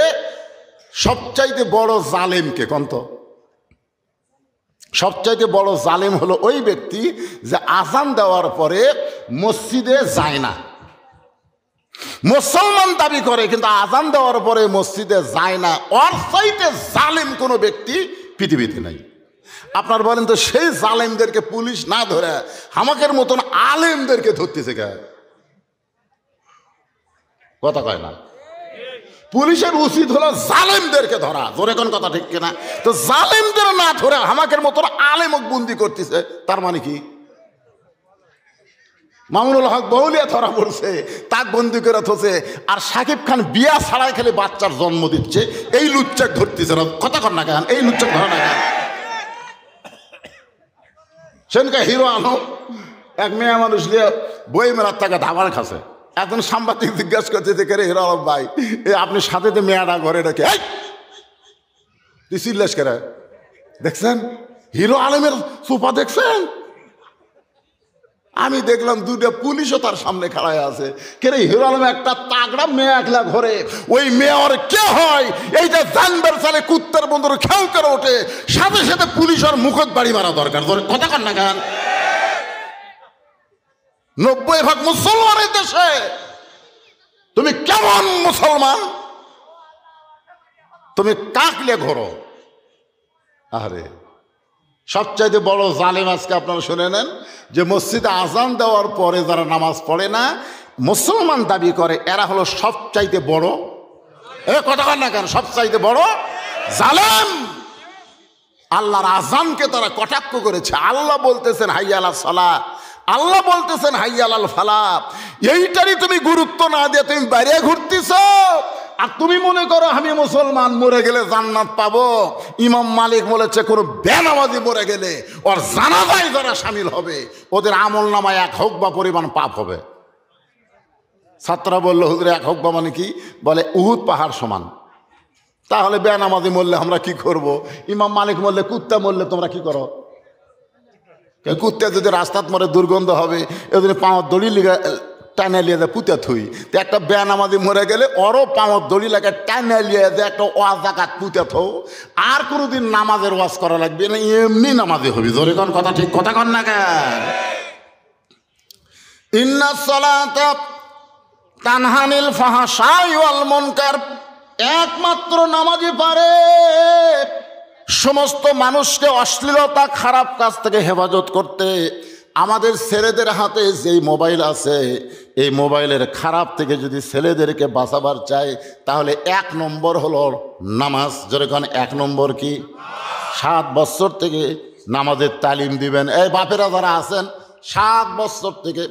সবচাইতে বড় জালেম কে কোন তো? সবচাইতে বড় জালেম হলো ওই ব্যক্তি যে আজান দেওয়ার পরে মসজিদে যায় না। মুসলমান দাবি করে কিন্তু আজান দেওয়ার পরে মসজিদে যায় না। ওর চাইতে জালেম কোনো ব্যক্তি পৃথিবীতে নাই। আপনার বলেন তো সেই জালেমদেরকে পুলিশ না ধরে আমাদের মতন আলেমদেরকে ধরতেছে কে? কথা কয় না। পুলিশের উচিত হলো জালেমদেরকে ধরা। ধরে কোন কথা ঠিক কিনা? তো জালেমদের না ধরে আমাদের মতন আলেমক বন্দি করতেছে। তার মানে কি? মামুনুল হক বহুলিয়া ধরা পড়ছে, তাক বন্দি করে থছে, আর সাকিব খান বিয়া ছাড়াই খেলে বাচ্চার জন্ম দিচ্ছে, এই লুচ্চাক ধরতেছে না। কথা কর না কেন? এই লুচ্চাক ধরা না কেন? সেনকা হিরো আলম এক মেয়ে মানুষ নিয়ে বই মেলার টাকা ধাবার খাচ্ছে। একজন সাংবাদিক জিজ্ঞাসা করছে যে কে হিরো আলম ভাই, আপনি সাথে যে মেয়েটা ঘরে রেখে তুই চিল্লাস করে দেখছেন? হিরো আলমের সোফা দেখছেন? আমি দেখলাম 2টা পুলিশও তার সামনে খাড়ায় আছে। কেরে হিরো আলম একটা তাগড়া মেয়ে একলা ঘরে, ওই মেয়র কে হয় এইটা জানবার সালে কুত্তার বন্ধুর খেউ করে ওঠে, সাথে সাথে পুলিশ আর মুখত বাড়ি মারা দরকার। কথা কর না গান? 90% মুসলমানের দেশে তুমি কেমন মুসলমান? তুমি কাকলে ঘোরো। আরে সবচাইতে বড় জালেম আজকে আপনারা শুনে নেন যে মসজিদে আজান দেওয়ার পরে যারা নামাজ পড়ে না, মুসলমান দাবি করে, এরা হলো সবচাইতে বড়, কথা বল না কেন, সবচাইতে বড় জালেম। আল্লাহর আজানকে তারা কটাক্ষ করেছে। আল্লাহ বলতেছেন হাইয়া আলাস সালাহ, আল্লাহ বলতেছেন হাইয়া আলাল ফালাহ। এইটারই তুমি গুরুত্ব না দিয়ে তুমি বাইরে ঘুরতেছ, আর তুমি মনে করো আমি মুসলমান মরে গেলে জান্নাত পাবো। ইমাম মালিক বলেছে কোন বেনামাজি মরে গেলে ওর জানাজায় যারা শামিল হবে ওদের আমল নামায় 1 হুকবা পরিমাণ পাপ হবে। ছাত্ররা বললো হুজুর 1 হুকবা মানে কি? বলে উহুদ পাহাড় সমান। তাহলে বেনামাজি মরলে আমরা কি করব? ইমাম মালিক মরলে, কুত্তা মরলে তোমরা কি করো? কুত্তা যদি রাস্তাত মরে দুর্গন্ধ হবে, এদের পাওয়ার দড়ি লিগে টানে লিয়ে যায় পুঁতে থুই। তো একটা বেনামাজি মরে গেলে ওরও পাওয়ার দড়ি লাগে টানে লিয়ে যায় একটা ওয়াজ জাকাত পুঁতে থো। আর কোনোদিন নামাজের ওয়াজ করা লাগবে না, এমনি নামাজে হবি। ধরে কোন কথা ঠিক কথা কন না কেন? ইন্নাস সালাতা তানহা আনিল ফাহশাই ওয়াল মুনকার। একমাত্র নামাজই পারে সমস্ত মানুষকে অশ্লীলতা খারাপ কাজ থেকে হেফাজত করতে। আমাদের ছেলেদের হাতে যেই মোবাইল আছে, এই মোবাইলের খারাপ থেকে যদি ছেলেদেরকে বাঁচাবার চাই তাহলে 1 নম্বর হলো নামাজ। যেরকম 1 নম্বর কি? 7 বছর থেকে নামাজের তালিম দিবেন। এই বাপেরা যারা আছেন 7 বছর থেকে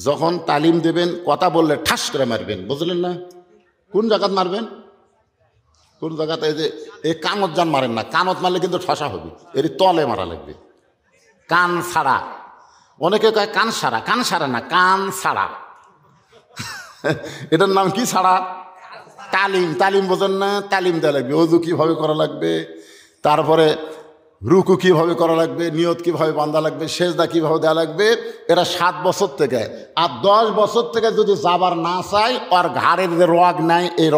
যখন তালিম দেবেন, কথা বললে ঠাস করে মারবেন। বুঝলেন না? কোন জায়গাত মারবেন? কোন জায়গাতে? এই যে এই কানত যান মারেন না, কানত মারলে কিন্তু ঠসা হবে, এর তলে মারা লাগবে। কান ছাড়া, অনেকে কয় কান সারা, কান সারা না, কান ছাড়া। এটার নাম কি? ছাড়া। তালিম। তালিম বোঝেন না? তালিম দেওয়া লাগবে। ওযু কিভাবে করা লাগবে, তারপরে রুকু কিভাবে করা লাগবে, নিয়ত কিভাবে বাঁধা লাগবে, সেজদা কিভাবে দেওয়া লাগবে। এরা 7 বছর থেকে। আর 10 বছর থেকে যদি যাবার না চাই, আর ঘাড়ের যে রগ নাই, এই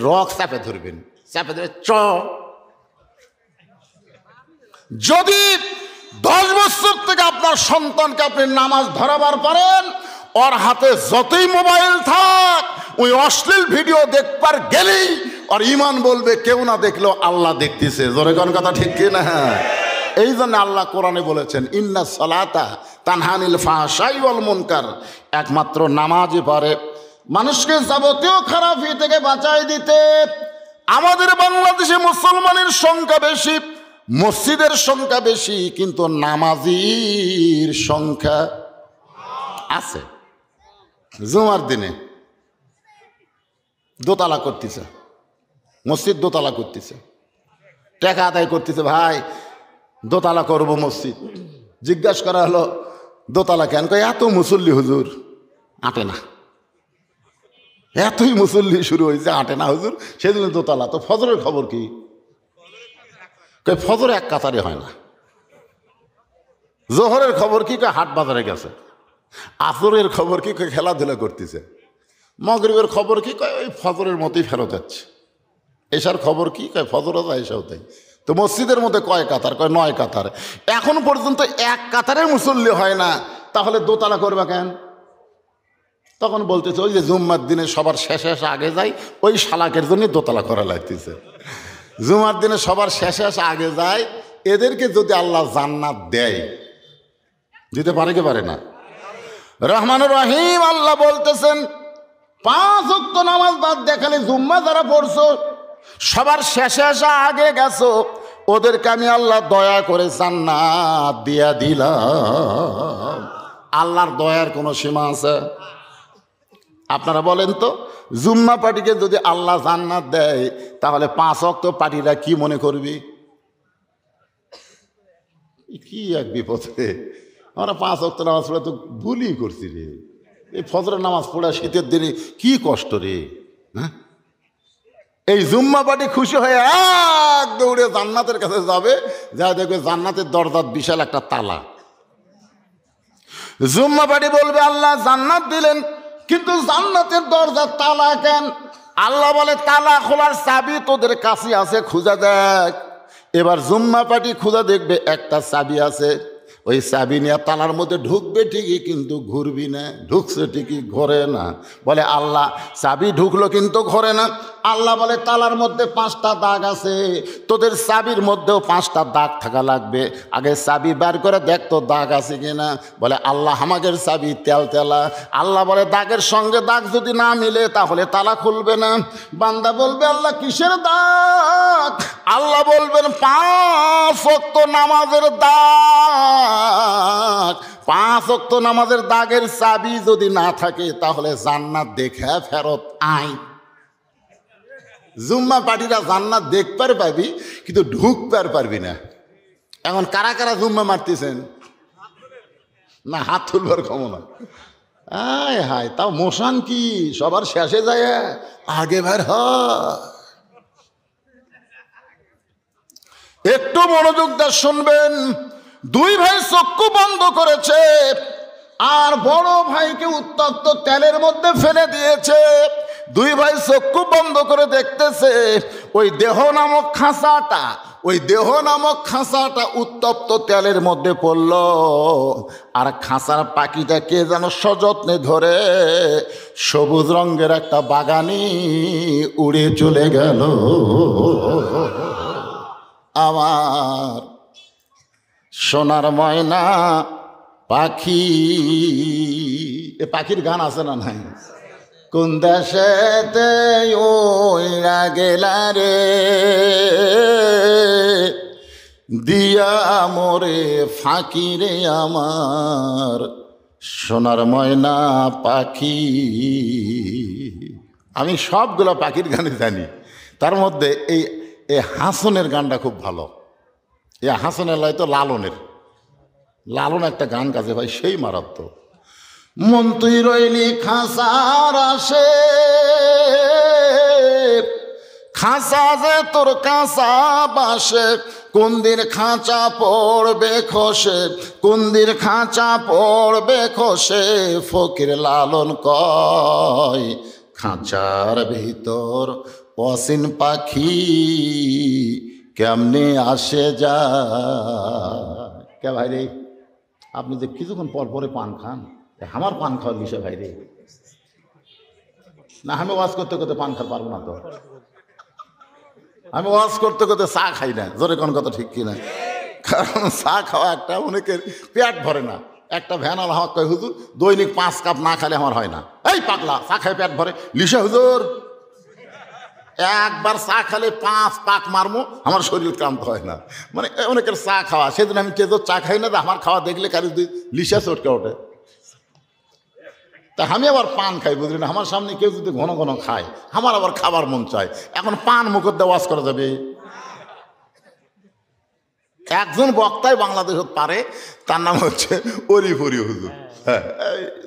রগ চাপে ধরবেন, চাপে ধরে যদি 10 বছর থেকে আপনার সন্তানকে আপনি নামাজ ধরাবার পারেন, ওর হাতে যতই মোবাইল থাক ওই অশ্লীল ভিডিও দেখবার গেলেই আর ইমান বলবে কেউ না দেখলেও আল্লাহ দেখতেছে। জোরে কোন কথা ঠিক কি না? এই জন্য আল্লাহ কোরআনে বলেছেন ইন্না সালাতা তানহা আনিল ফাহশাই ওয়াল মুনকার, একমাত্র নামাজই পারে মানুষকে যাবতীয় খারাপি থেকে বাঁচাই দিতে। আমাদের বাংলাদেশে মুসলমানের সংখ্যা বেশি, মসজিদের সংখ্যা বেশি, কিন্তু নামাজির সংখ্যা আছে। জুমার দিনে দোতলা করতেছে, মসজিদ দোতলা করতেছে, টাকা আদায় করতেছে, ভাই দোতলা করবো মসজিদ। জিজ্ঞাসা করা হলো দোতলা কেন? কয় এত মুসল্লি হুজুর, আটে না। এতই মুসল্লি শুরু হয়েছে, আটে না হুজুর, সেদিন দোতলা। তো ফজরের খবর কি? কয় ফজর এক কাতারে হয় না। জোহরের খবর কি? কয় হাট বাজারে গেছে। আসরের খবর কি? কয় খেলাধুলা করতেছে। মাগরিবের খবর কি? কয় ওই ফজরের মতোই ফেরত যাচ্ছে। এসার খবর কি? কয় ফজরও যায়, এসাও তাই। তো মসজিদের মধ্যে কয় কাতার? কয় 9 কাতার। এখন পর্যন্ত এক কাতারের মুসল্লি হয় না, তাহলে দোতলা করবা কেন? তখন বলতেছে ওই যে জুম্মার দিনে সবার শেষে আগে যায়, ওই শালাকের জন্য দোতলা করা লাগতেছে। জুমার দিনে সবার শেষে আগে যায়, এদেরকে যদি আল্লাহ জান্নাত দেয়, দিতে পারে কি পারে না? রহমানুর রহিম আল্লাহ বলতেছেন 5 ওয়াক্ত নামাজ বাদ দেখালে জুম্মা যারা পড়ছো, সবার শেষে আগে গেছো, ওদেরকে আমি আল্লাহ দয়া করে জান্নাত দিয়া দিলাম। আল্লাহর দয়ার কোনো সীমা আছে? আপনারা বলেন তো, জুম্মা পার্টিকে যদি আল্লাহ জান্নাত দেয়, তাহলে 5 ওয়াক্ত পার্টিরা কি মনে করবি? কি এক বিপদে! আমরা 5 ওয়াক্ত নামাজ পড়ে তো ভুলই করছি রে। এই ফজরের নামাজ পড়া শীতের দিনে কি কষ্ট রে। হ্যাঁ, এই জুম্মা পার্টি খুশি হয়ে এক দৌড়ে জান্নাতের কাছে যাবে, যা দেখবে জান্নাতের দরজার বিশাল একটা তালা। জুম্মা পার্টি বলবে আল্লাহ জান্নাত দিলেন, কিন্তু জান্নাতের দরজার তালা কেন? আল্লাহ বলে তালা খোলার চাবি তোদের কাছে আছে, খুঁজা দেখ। এবার জুম্মা পার্টি খুঁজা দেখবে একটা চাবি আছে, ওই চাবি নিয়ে তালার মধ্যে ঢুকবে ঠিকই, কিন্তু ঘুরবি না। ঢুকছে ঠিকই, ঘরে না। বলে আল্লাহ চাবি ঢুকলো কিন্তু ঘরে না। আল্লাহ বলে তালার মধ্যে 5টা দাগ আছে, তোদের চাবির মধ্যেও 5টা দাগ থাকা লাগবে। আগে চাবি বের করে দেখ তো দাগ আছে কিনা। বলে আল্লাহ আমাদের চাবি তেলা। আল্লাহ বলে দাগের সঙ্গে দাগ যদি না মিলে তাহলে তালা খুলবে না। বান্দা বলবে আল্লাহ কিসের দাগ? আল্লাহ বলবেন 5 ওয়াক্ত নামাজের দাগ। 5 ওয়াক্ত নামাজের দাগের চাবি যদি না থাকে তাহলে জান্নাত দেখে ফেরত আয়। জুম্মা পার্টিরা জান্নাত দেখতে পারবি, কিন্তু ঢুকতে পারবি না। এখন কারা কারা জুম্মা মারতেছেন? না, হাত তুলবার ক্ষমতা। আয় হায়, তাও মোশান কি সবার শেষে যায়, আগে বের হয়। একটু মনোযোগ দিয়ে শুনবেন। 2 ভাই চক্ষু বন্ধ করেছে, আর বড় ভাইকে উত্তপ্ত তেলের মধ্যে ফেলে দিয়েছে। 2 ভাই চক্ষু বন্ধ করে দেখতেছে ওই দেহ নামক খাঁচাটা উত্তপ্ত তেলের মধ্যে পড়ল, আর খাঁচার পাখিটা কে যেন সযত্নে ধরে সবুজ রঙের একটা বাগানে উড়ে চলে গেল। আমার সোনার ময়না পাখি। এ পাখির গান আছে না নাই? কোন দেশেতে ওইরা গেলা রে, দিয়া মোরে ফাঁকি রে আমার সোনার ময়না পাখি। আমি সবগুলো পাখির গানে জানি, তার মধ্যে এই হাসনের গানটা খুব ভালো। এই হাসনের লাই তো লালন একটা গান গাছে ভাই, সেই মারাত্মক। মন তুই রইলি খাঁচার আসে, খাঁচা যে তোর কাঁচা বাসে, কোন দিন খাঁচা পড়বে খসে, কোন দিন খাঁচা পড়বে খসে। ফকির লালন কয় খাঁচার ভিতর অসীন পাখি কেমনে আসে যায়। কে ভাই রে, আপনি যে কিছুক্ষণ পর পরে পান খান, আমার পান খাওয়ার বিষয় ভাই রে। না, আমি ওয়াজ করতে করতে পান খাওয়া পারবো না তো। আমি ওয়াজ করতে করতে চা খাই না, জোরে কোন কথা ঠিক কিনা? কারণ চা খাওয়া একটা অনেকের পেট ভরে না। একটা ভ্যানাল হাওয়া কয়, হুজুর দৈনিক 5 কাপ না খালে আমার হয় না। এই পাগলা, চা খায় পেট ভরে? লিসা হুজুর, একবার চা খালে 5 পাক মারমো, আমার শরীর ক্লান্ত হয় না। মানে অনেকের চা খাওয়া, সেদিন আমি কেউ চা খাই না, আমার খাওয়া দেখলে কারো লিসা চটকে ওঠে। তা আমি আবার পান খাই, বুঝলি না? আমার সামনে কেউ যদি ঘন ঘন খায়, আমার আবার খাবার মন চায়। এখন পান মুখের দিয়ে ওয়াজ করা যাবে? একজন বক্তাই বাংলাদেশত পারে, তার নাম হচ্ছে অলিফরি হুজুর। হ্যাঁ,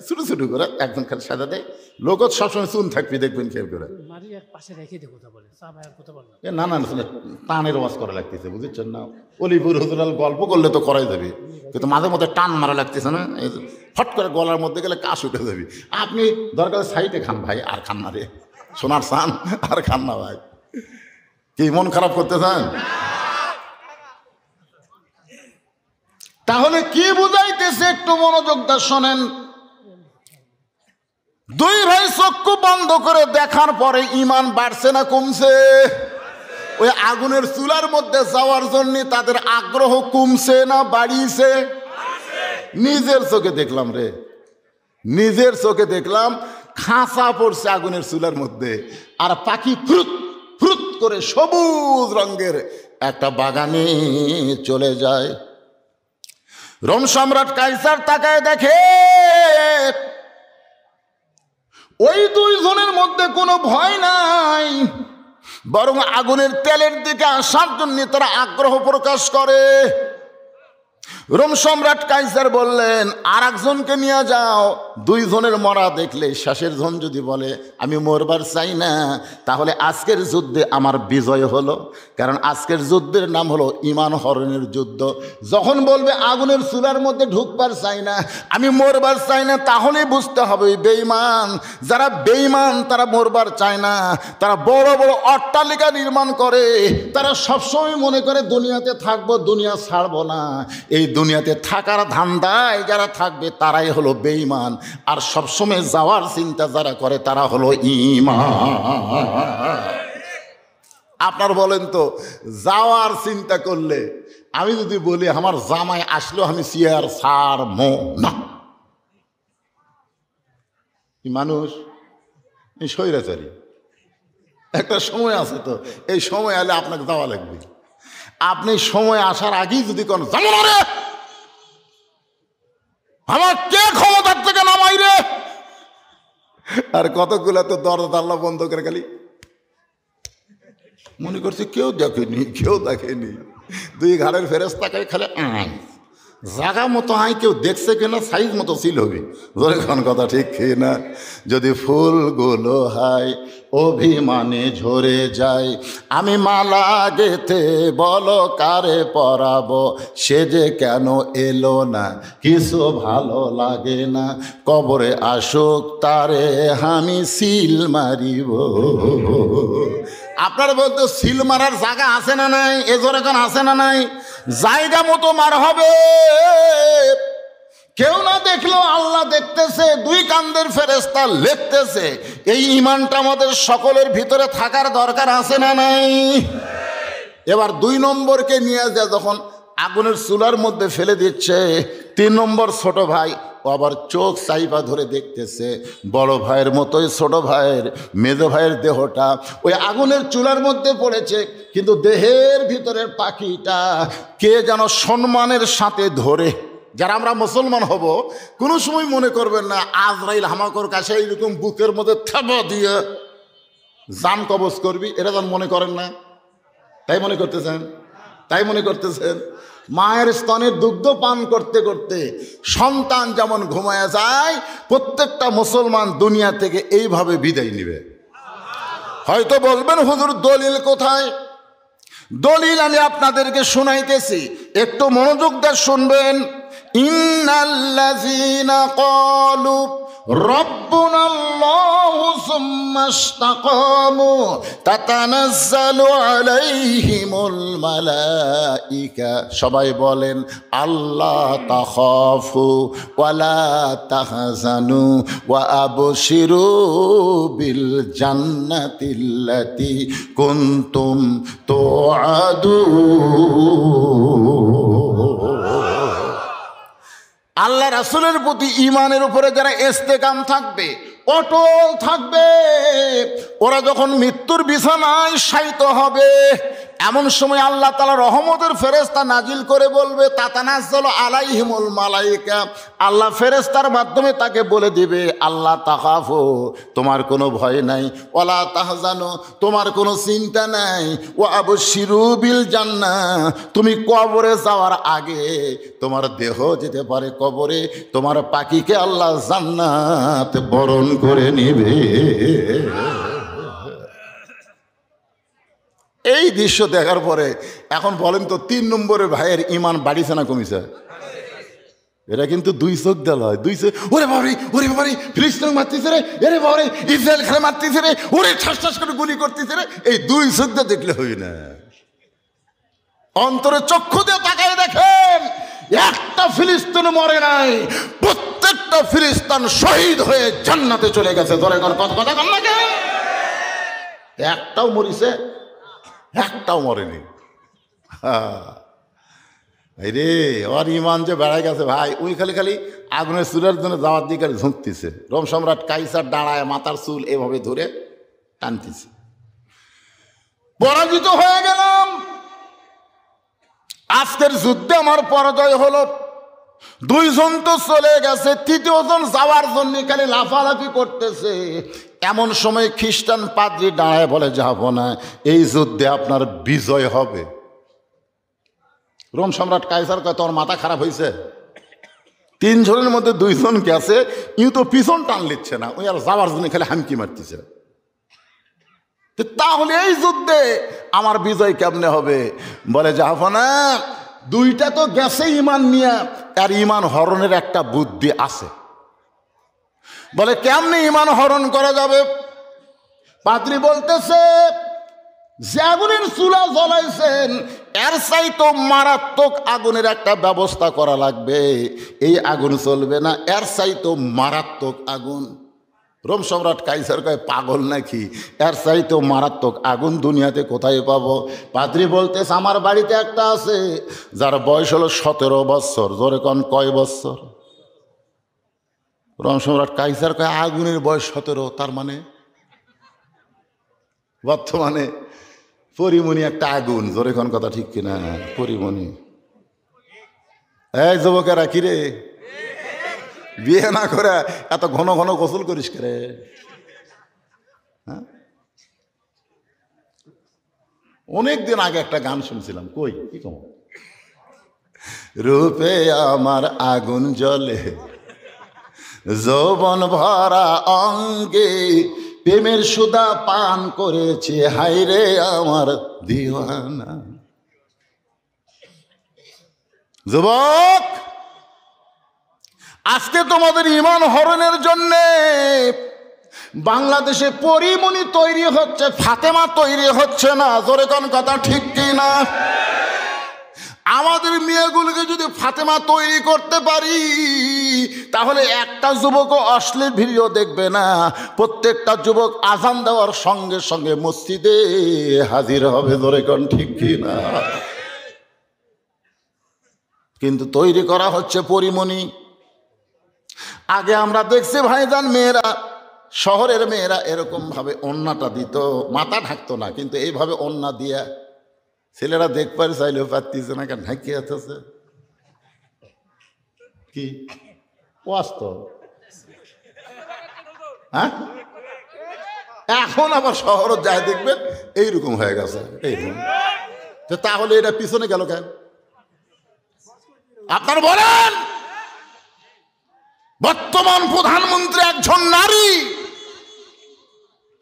ছোটো ছোটো করে একজন খালি সাজা দেয়, লোকত সবসময় চুন থাকবি, দেখবেন খেয়ে করে। না না, টানের ওয়াজ করা লাগতেছে, বুঝেছেন না? অলিফুর হুজুর গল্প করলে তো করাই যাবে, কিন্তু মাঝে মধ্যে টান মারা লাগতেছে না, ফট করে গলার মধ্যে গেলে কাশ উঠে যাবি। আপনি দরকার সাইডে খান ভাই, আর খান না রে, সোনার চান আর খান না ভাই। কি মন খারাপ করতে চান? তাহলে কি বুঝাইতেছে একটু মনোযোগ দিয়ে শোনেন। দুই ভাই চক্ষু বন্ধ করে দেখার পরে ইমান বাড়ছে না কমছে? ওই আগুনের চুলার মধ্যে যাওয়ার জন্য তাদের আগ্রহ কমছে না বাড়িয়েছে? নিজের চোখে দেখলাম রে, নিজের চোখে দেখলাম খাঁচা পড়ছে আগুনের চুলার মধ্যে, আর পাখি ফ্রুত ফ্রুত করে সবুজ রঙের একটা বাগানে চলে যায়। রোম সম্রাট কাইসার তাকায় দেখে ওই 2 জনের মধ্যে কোনো ভয় নাই, বরং আগুনের তেলের দিকে আসার জন্য তারা আগ্রহ প্রকাশ করে। রোম সম্রাট কাইসার বললেন, আর একজনকে নিয়ে যাও। 2 জনের মরা দেখলে শেষের জন যদি বলে আমি মরবার চাই না, তাহলে আজকের যুদ্ধে আমার বিজয় হলো। কারণ আজকের যুদ্ধের নাম হলো ঈমান হরণের যুদ্ধ। যখন বলবে আগুনের চুলার মধ্যে ঢুকবার চাই না, আমি মরবার চাই না, তাহলেই বুঝতে হবে বেঈমান। যারা বেঈমান তারা মরবার চায় না, তারা বড় বড় অট্টালিকা নির্মাণ করে, তারা সবসময় মনে করে দুনিয়াতে থাকবো, দুনিয়া ছাড়বো না। এই দুনিয়াতে থাকার ধান্দায় যারা থাকবে তারাই হলো বেঈমান, আর সবসময় যাওয়ার চিন্তা যারা করে তারা হলো ঈমান। আপনার বলেন তো, যাওয়ার চিন্তা করলে আমি যদি বলি আমার জামাই আসলো আমি চেয়ার ছাড়বো না, মানুষ এই স্বৈরাচারী। একটা সময় আছে তো, এই সময় এলে আপনাকে যাওয়া লাগবে। আপনি সময় আসার আগেই যদি কোন যাবো রে, আমার কে ক্ষমতার থেকে নামাই রে, আর কতগুলা তো দরজা জানলা বন্ধ করে খালি মনে করছে কেউ দেখেনি, কেউ দেখেনি। 2 ঘাড়ের ফেরেশতাকে খালি জায়গা মতো আয়, কেউ দেখছে কিনা, সাইজ মতো সিল হবে। ধরে কোন কথা ঠিক না? যদি ফুলগুলো হয় অভিমানে ঝরে যায়, আমি মালা গেথে বলো কারে পরাবো, সে যে কেন এলো না, কিছু ভালো লাগে না, কবরে আসুক তারে আমি সিল মারিব। আপনার বলতে সিল মারার জায়গা আছে না নাই? এ জোরে এখন আছে না নাই? জায়গা মতো মার হবে। কেউ না দেখলেও আল্লাহ দেখতেছে, 2 কান্দের ফেরেশতা লিখতেছে। এই ঈমানটা আমাদের সকলের ভিতরে থাকার দরকার আছে না নাই? এবার 2 নম্বরকে নিয়ে যা যখন আগুনের চুলার মধ্যে ফেলে দিচ্ছে, 3 নম্বর ছোট ভাই ও আবার চোখ চাইবা ধরে দেখতেছে, বড় ভাইয়ের মতোই ছোট ভাইয়ের, মেজো ভাইয়ের দেহটা ওই আগুনের চুলার মধ্যে পড়েছে, কিন্তু দেহের ভিতরের পাখিটা কে যেন সম্মানের সাথে ধরে। যারা আমরা মুসলমান হব, কোনো সময় মনে করবেন না আজরাইল হামাকর কাছে এইরকম বুকের মধ্যে থাবা দিয়ে জান কবজ করবি, এটা যেন মনে করেন না। তাই মনে করতেছেন? তাই মনে করতেছেন? মায়ের স্তনের দুগ্ধ পান করতে করতে সন্তান যেমন ঘুমায় যায়, প্রত্যেকটা মুসলমান দুনিয়া থেকে এইভাবে বিদায় নিবে। হয়তো বলবেন হুজুর দলিল কোথায়? দলিল আমি আপনাদেরকে শোনাইতেছি, একটু মনোযোগ দিয়ে শুনবেন। ইন্নাল্লাযীনা ক্বালু রব্বুনাল্লাহু সুম্মা ইসতাকামু তাতানাজ্জালু আলাইহিমুল মালাইকা। সবাই বলেন আল্লা তাখাফু ওয়ালা তাহজানু ওয়া আবশিরু বিল জান্নাতিল্লাতী কুনতুম তুআদুন। আল্লাহ রাসূলের প্রতি ঈমানের উপরে যারা ইস্তেকাম থাকবে, অটল থাকবে, ওরা যখন মৃত্যুর বিছানায় শায়িত হবে, এমন সময় আল্লাহ তাআলা রহমতের ফেরেশতা নাজিল করে বলবে তাতানাজ্জালু আলাইহিমুল মালাইকা। আল্লাহ ফেরেশতার মাধ্যমে তাকে বলে দিবে আল্লাহ তাখাফু, তোমার কোনো ভয় নাই, ওয়ালা তাহজানু, তোমার কোনো চিন্তা নাই, ওয়া আবশিরু বিল জান্নাহ, তুমি কবরে যাওয়ার আগে তোমার দেহ যেতে পারে কবরে, তোমার পাখিকে আল্লাহ জান্নাত বরণ করে নিবে। এই দৃশ্য দেখার পরে এখন বলেন তো 3 নম্বরের ভাইয়ের ঈমান বাড়িছে না কমিছে? এরা কিন্তু 2 চোখ দেল হয়, 2 চোখ, ওরে বাবারে ওরে বাবারে ফিলিস্তিন মারতেছে রে, এরে বাবারে ইসরায়েল খেলে মারতেছে রে, ওরে ঠাস ঠাস করে গুলি করতেছে রে। এই 2 চোখ দিয়ে দেখলে হই না, অন্তরে চক্ষু দিয়ে তাকায় দেখেন, একটা ফিলিস্তিন মরে নাই, প্রত্যেকটা ফিলিস্তিন শহীদ হয়ে জান্নাতে চলে গেছে। ধরে কথা কম লাগে, একটাও মরিছে, একটাও মরেনি। রে ওর ইমান যে বেড়াই গেছে ভাই, ওই খালি খালি আগুনের চুলের জন্য যাওয়ার দিকে ঝুঁকতেছে। রোম সম্রাট কাইসার দাঁড়ায় মাথার চুল এভাবে ধরে টানতেছে। পরাজিত হয়ে গেলাম, আজকের যুদ্ধে আমার পরাজয় হলো। 2 জন তো চলে গেছে, 3য় জন যাওয়ার জন্য খালি লাফালাফি করতেছে। এমন সময় খ্রিস্টান পাদ্রী দাঁড়ায় বলে যাব না, এই যুদ্ধে আপনার বিজয় হবে। রোম সম্রাট কাইসার কয় তোর মাথা খারাপ হয়েছে? 3 জনের মধ্যে 2 জন গেছে, ইউ তো পিছন টান লিচ্ছে না, ওই আর যাওয়ার জন্য খালি হামকি মারতেছে। তাহলে এই যুদ্ধে আমার বিজয় কেমনে হবে? বলে যাব না, 2টা তো গেছে ইমান নিয়ে, আর ইমান হরণের একটা বুদ্ধি আছে। বলে কেমনে ইমান হরণ করা যাবে? পাদ্রী বলতেছে যে আগুনের চুলা জ্বলাইছেন, এর চাইতো মারাত্মক আগুনের একটা ব্যবস্থা করা লাগবে। এই আগুন চলবে না, এর চাইতো মারাত্মক আগুন। রোম সম্রাট কাইসার কয় পাগল নাকি, এর চাইতো মারাত্মক আগুন দুনিয়াতে কোথায় পাবো? পাদ্রী বলতেছে আমার বাড়িতে একটা আছে, যার বয়স হলো 17 বছর। জোরে কন কয় বছর? রোম সম্রাট কাইসার কয় আগুনের বয়স 17, তার মানে বর্তমানে পরিমণি একটা আগুন। জোরে কোন কথা ঠিক কিনা? পরিমণি। এই যুবকেরা কিরে, বিয়ে না করে এত ঘন ঘন গোসল করিস করে? অনেকদিন আগে একটা গান শুনছিলাম, কই কি কম, রূপে আমার আগুন জ্বলে যৌবন ভরা অঙ্গে, প্রেমের সুধা পান করেছে হায়রে আমার দিওয়ানা। যুবক, আজকে তোমাদের ঈমান হরণের জন্য বাংলাদেশে পরিমণি তৈরি হচ্ছে, ফাতেমা তৈরি হচ্ছে না। জোরে কোন কথা ঠিক কি না? আমাদের মেয়েগুলোকে যদি ফাতেমা তৈরি করতে পারি, তাহলে একটা যুবকও অশ্লীল ভিডিও দেখবে না। প্রত্যেকটা যুবক আজান দেওয়ার সঙ্গে সঙ্গে মসজিদে হাজির হবে। জোরে কোন ঠিক কি না? কিন্তু তৈরি করা হচ্ছে পরিমণি। আগে আমরা দেখছি ভাইজান, মেয়েরা, শহরের মেয়েরা এরকম ভাবে ওড়নাটা দিত, মাথা ঢাকতো না, কিন্তু এইভাবে ওড়না দিয়া ছেলেরা দেখবার চাইলেও পারতেছে না, কেন ঢাকিয়ে আছে কি বাস্তব। হ্যাঁ, এখন আবার শহর যায় দেখবেন এইরকম হয়ে গেছে, এইরকম। তাহলে এটা পিছনে গেল কেন? আপনারা বলেন, বর্তমান প্রধানমন্ত্রী একজন নারী,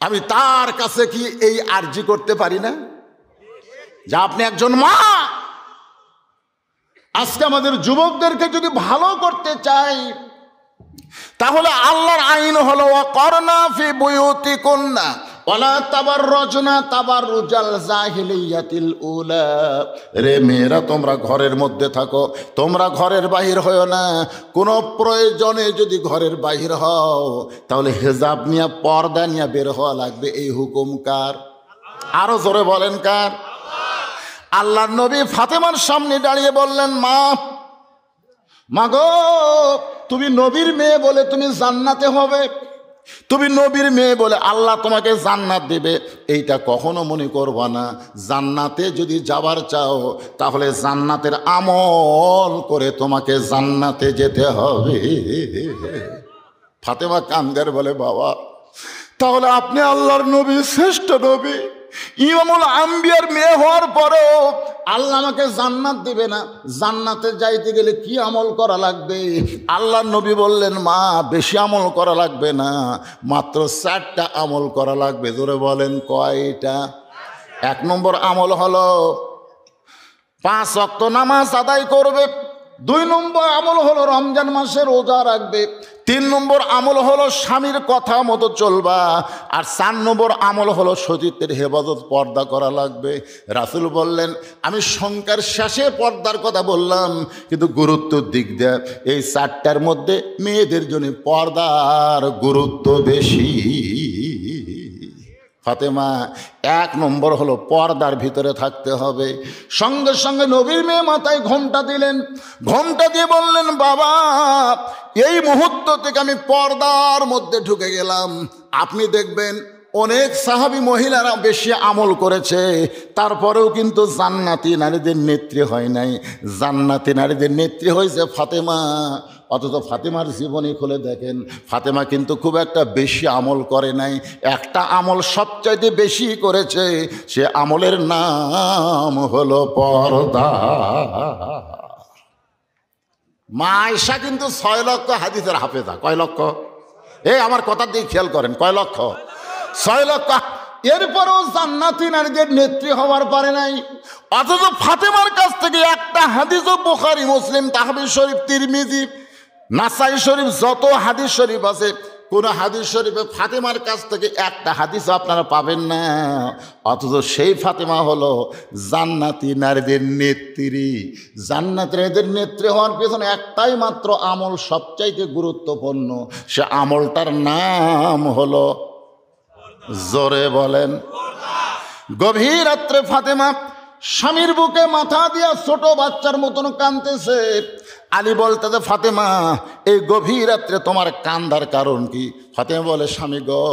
আমি তার কাছে কি এই আর্জি করতে পারি না যে আপনি একজন মা? আজকে আমাদের যুবকদেরকে যদি ভালো করতে চাই, তাহলে আল্লাহর আইন হলো ওয়াকরনা ফি বুয়ুতিকুন্না ওয়ালা তাবাররাজনা তাবাররুজাল জাহিলিয়াতিল উলা। রে মেয়েরা, তোমরা ঘরের মধ্যে থাকো, তোমরা ঘরের বাহির হও না। কোনো প্রয়োজনে যদি ঘরের বাহির হও তাহলে হেজাব নিয়ে, পর্দা নিয়ে বের হওয়া লাগবে। এই হুকুম কার? আরো জোরে বলেন কার? আল্লাহর নবী ফাতেমার সামনে দাঁড়িয়ে বললেন, মা গো, তুমি নবীর মেয়ে বলে তুমি জান্নাতে হবে, তুমি নবীর মেয়ে বলে আল্লাহ তোমাকে জান্নাত দেবে, এইটা কখনো মনে করবা না। জান্নাতে যদি যাবার চাও তাহলে জান্নাতের আমল করে তোমাকে জান্নাতে যেতে হবে। ফাতেমা কান্দের বলে, বাবা তাহলে আপনি আল্লাহর নবী, শ্রেষ্ঠ নবী, ইমামুল আম্বিয়ার মেয়ে হওয়ার পরেও আল্লাহ আমাকে জান্নাত দিবে না? জান্নাতে যাইতে গেলে কি আমল করা লাগবে? আল্লাহর নবী বললেন, মা বেশি আমল করা লাগবে না, মাত্র 4টা আমল করা লাগবে। জোরে বলেন কয়টা? 1 নম্বর আমল হলো 5 ওয়াক্ত নামাজ আদায় করবে। 2 নম্বর আমল হলো রমজান মাসে রোজা রাখবে। 3 নম্বর আমল হলো স্বামীর কথা মতো চলবা। আর 4 নম্বর আমল হলো সতীত্বের হেফাজত, পর্দা করা লাগবে। রাসূল বললেন, আমি সংখ্যার শেষে পর্দার কথা বললাম, কিন্তু গুরুত্বের দিক দিয়ে এই 4টার মধ্যে মেয়েদের জন্য পর্দার গুরুত্ব বেশি। ফাতেমা 1 নম্বর হলো পর্দার ভিতরে থাকতে হবে। সঙ্গে সঙ্গে নবীর মেয়ে মাথায় ঘোমটা দিলেন, ঘোমটা দিয়ে বললেন, বাবা এই মুহূর্ত থেকে আমি পর্দার মধ্যে ঢুকে গেলাম। আপনি দেখবেন অনেক সাহাবী মহিলারা বেশি আমল করেছে, তারপরেও কিন্তু জান্নাতি নারীদের নেত্রী হয় নাই। জান্নাতি নারীদের নেত্রী হয়েছে ফাতেমা। অথচ ফাতেমার জীবনী খুলে দেখেন, ফাতেমা কিন্তু খুব একটা বেশি আমল করে নাই। একটা আমল সবচাইতে বেশি করেছে, সে আমলের নাম হলো পর্দা। মা আয়েশা কিন্তু 6 লক্ষ হাদিসের হাফেজা। কয় লক্ষ? আমার কথা দিয়ে খেয়াল করেন, কয় লক্ষ? 6 লক্ষ। এরপরেও জান্নাতি নারীদের নেত্রী হওয়ার পারে নাই। অথচ ফাতেমার কাছ থেকে একটা হাদিসও বুখারী, মুসলিম, তাহবীর শরীফ, তিরমিজি, নাসাই শরীফ, যত হাদিস শরীফ আছে, কোন হাদিস শরীফে ফাতেমার কাছ থেকে একটা হাদিস আপনারা পাবেন না। অথচ সেই ফাতেমা হলো জান্নাতি নারীদের নেত্রী। জান্নাতি নারীদের নেত্রী হওয়ার পেছনে একটাই মাত্র আমল সবচাইতে গুরুত্বপূর্ণ, সে আমলটার নাম হলো, জোরে বলেন, গভীর রাত্রে ফাতেমা স্বামীর বুকে মাথা দিয়া ছোট বাচ্চার মতন কাঁদতেছে। আলী বলতেছে, ফাতেমা এই গভীর রাত্রে তোমার কান্দার কারণ কি? ফাতেমা বলে, স্বামী গো,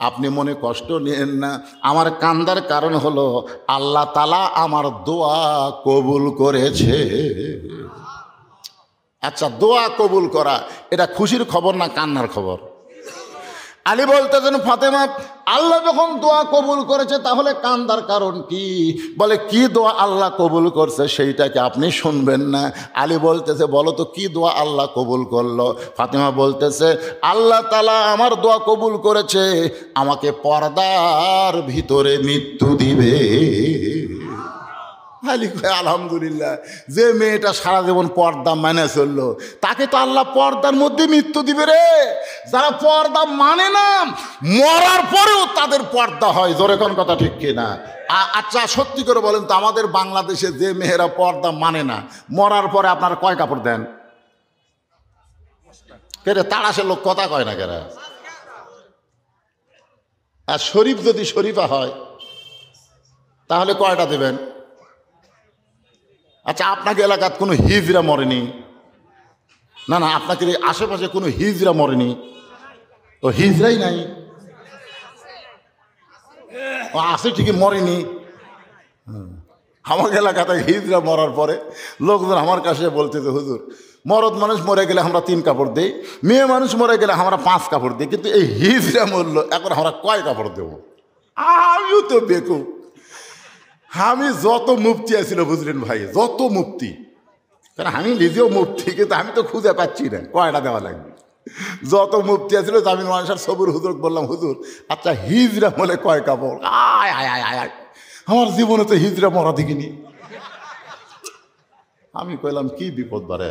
আপনি মনে কষ্ট নিয়েন না, আমার কান্দার কারণ হলো আল্লাহ তাআলা আমার দোয়া কবুল করেছে। আচ্ছা, দোয়া কবুল করা এটা খুশির খবর না কান্নার খবর? আলী বলতেছেন, ফাতেমা আল্লাহ যখন দোয়া কবুল করেছে তাহলে কান্দার কারণ কি? বলে, কি দোয়া আল্লাহ কবুল করছে সেইটাকে আপনি শুনবেন না? আলী বলতেছে, বলো তো কি দোয়া আল্লাহ কবুল করলো? ফাতেমা বলতেছে, আল্লাহ তাআলা আমার দোয়া কবুল করেছে, আমাকে পর্দার ভিতরে মৃত্যু দিবে। আলী কয়, আলহামদুলিল্লাহ, যে মেয়েটা সারা জীবন পর্দা মানে চললো তাকে তো আল্লাহ পর্দার মধ্যে মৃত্যু দিবে রে। যারা পর্দা মানে না, মরার পরেও তাদের পর্দা হয়। জোরে কোন কথা ঠিক কিনা? আচ্ছা সত্যি করে বলেন তো, আমাদের বাংলাদেশে যে মেয়েরা পর্দা মানে না, মরার পরে আপনারা কয় কাপড় দেন? কেরে তাড়াশে লোক কথা কয় না কেরা? আর শরীফ যদি শরীফা হয় তাহলে কয়টা দেবেন? আচ্ছা, আপনাকে এলাকাত কোনো হিজড়া মরেনি? না না, আপনাকে আশেপাশে কোনো হিজড়া মরেনি? তো হিজড়াই নাই, ও আছে ঠিকই, মরেনি। আমার এলাকাতে হিজড়া মরার পরে লোকজন আমার কাছে বলতেছে, হুজুর মরদ মানুষ মরে গেলে আমরা 3 কাপড় দিই, মেয়ে মানুষ মরে গেলে আমরা 5 কাপড় দিই, কিন্তু এই হিজড়া মরলো এখন আমরা কয় কাপড় দেবো? আমিও তো বেকুব। আমি যত মুফতি আছিল বুঝলেন ভাই, যত মুফতি, কারণ আমি নিজেও মুফতি, কিন্তু আমি তো খুঁজে পাচ্ছি না কয়টা দেওয়া লাগবে। যত মুফতি আছিল জামিল মানুষের সবুর হুজুর বললাম, হুজুর আচ্ছা হিজড়া মলে কয় কাপড়? আয় আয় আয় আয়, আমার জীবনে তো হিজড়া মরা দেখিনি। আমি কইলাম, কি বিপদ বারে।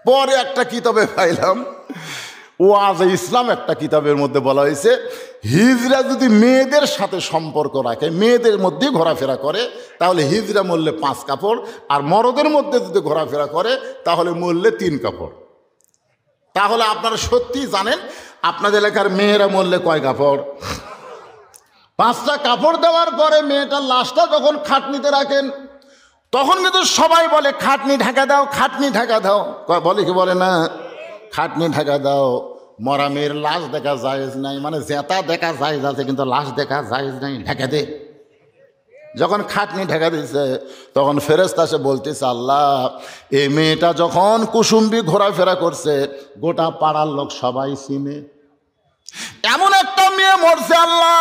পরে একটা কিতাবে পাইলাম, ওয়াজে ইসলাম একটা কিতাবের মধ্যে বলা হয়েছে, হিজড়া যদি মেয়েদের সাথে সম্পর্ক রাখে, মেয়েদের মধ্যে ঘোরাফেরা করে, তাহলে হিজড়া মরলে 5 কাপড়, আর মরদের মধ্যে যদি ঘোরাফেরা করে তাহলে মরলে 3 কাপড়। তাহলে আপনারা সত্যি জানেন আপনাদের এলাকার মেয়েরা মরলে কয় কাপড়? 5টা কাপড় দেওয়ার পরে মেয়েটার লাশটা যখন খাটনিতে রাখেন, তখন কিন্তু সবাই বলে খাটনি ঢাকা দাও, খাটনি ঢাকা দাও। বলে কি বলে না? খাটনি ঢাকা দাও। মরা মেয়ের লাশ দেখা জায়েজ নাই, মানে জেতা দেখা জায়েজ আছে কিন্তু লাশ দেখা জায়েজ নাই, ঢাকা দে। যখন খাটনি ঢাকা দিয়েছে তখন ফেরেশতা এসে বলতেছে, আল্লাহ এই মেয়েটা যখন কুসুম্বি ঘোরাফেরা করছে গোটা পাড়ার লোক সবাই চিনে। এমন একটা মেয়ে মরছে আল্লাহ,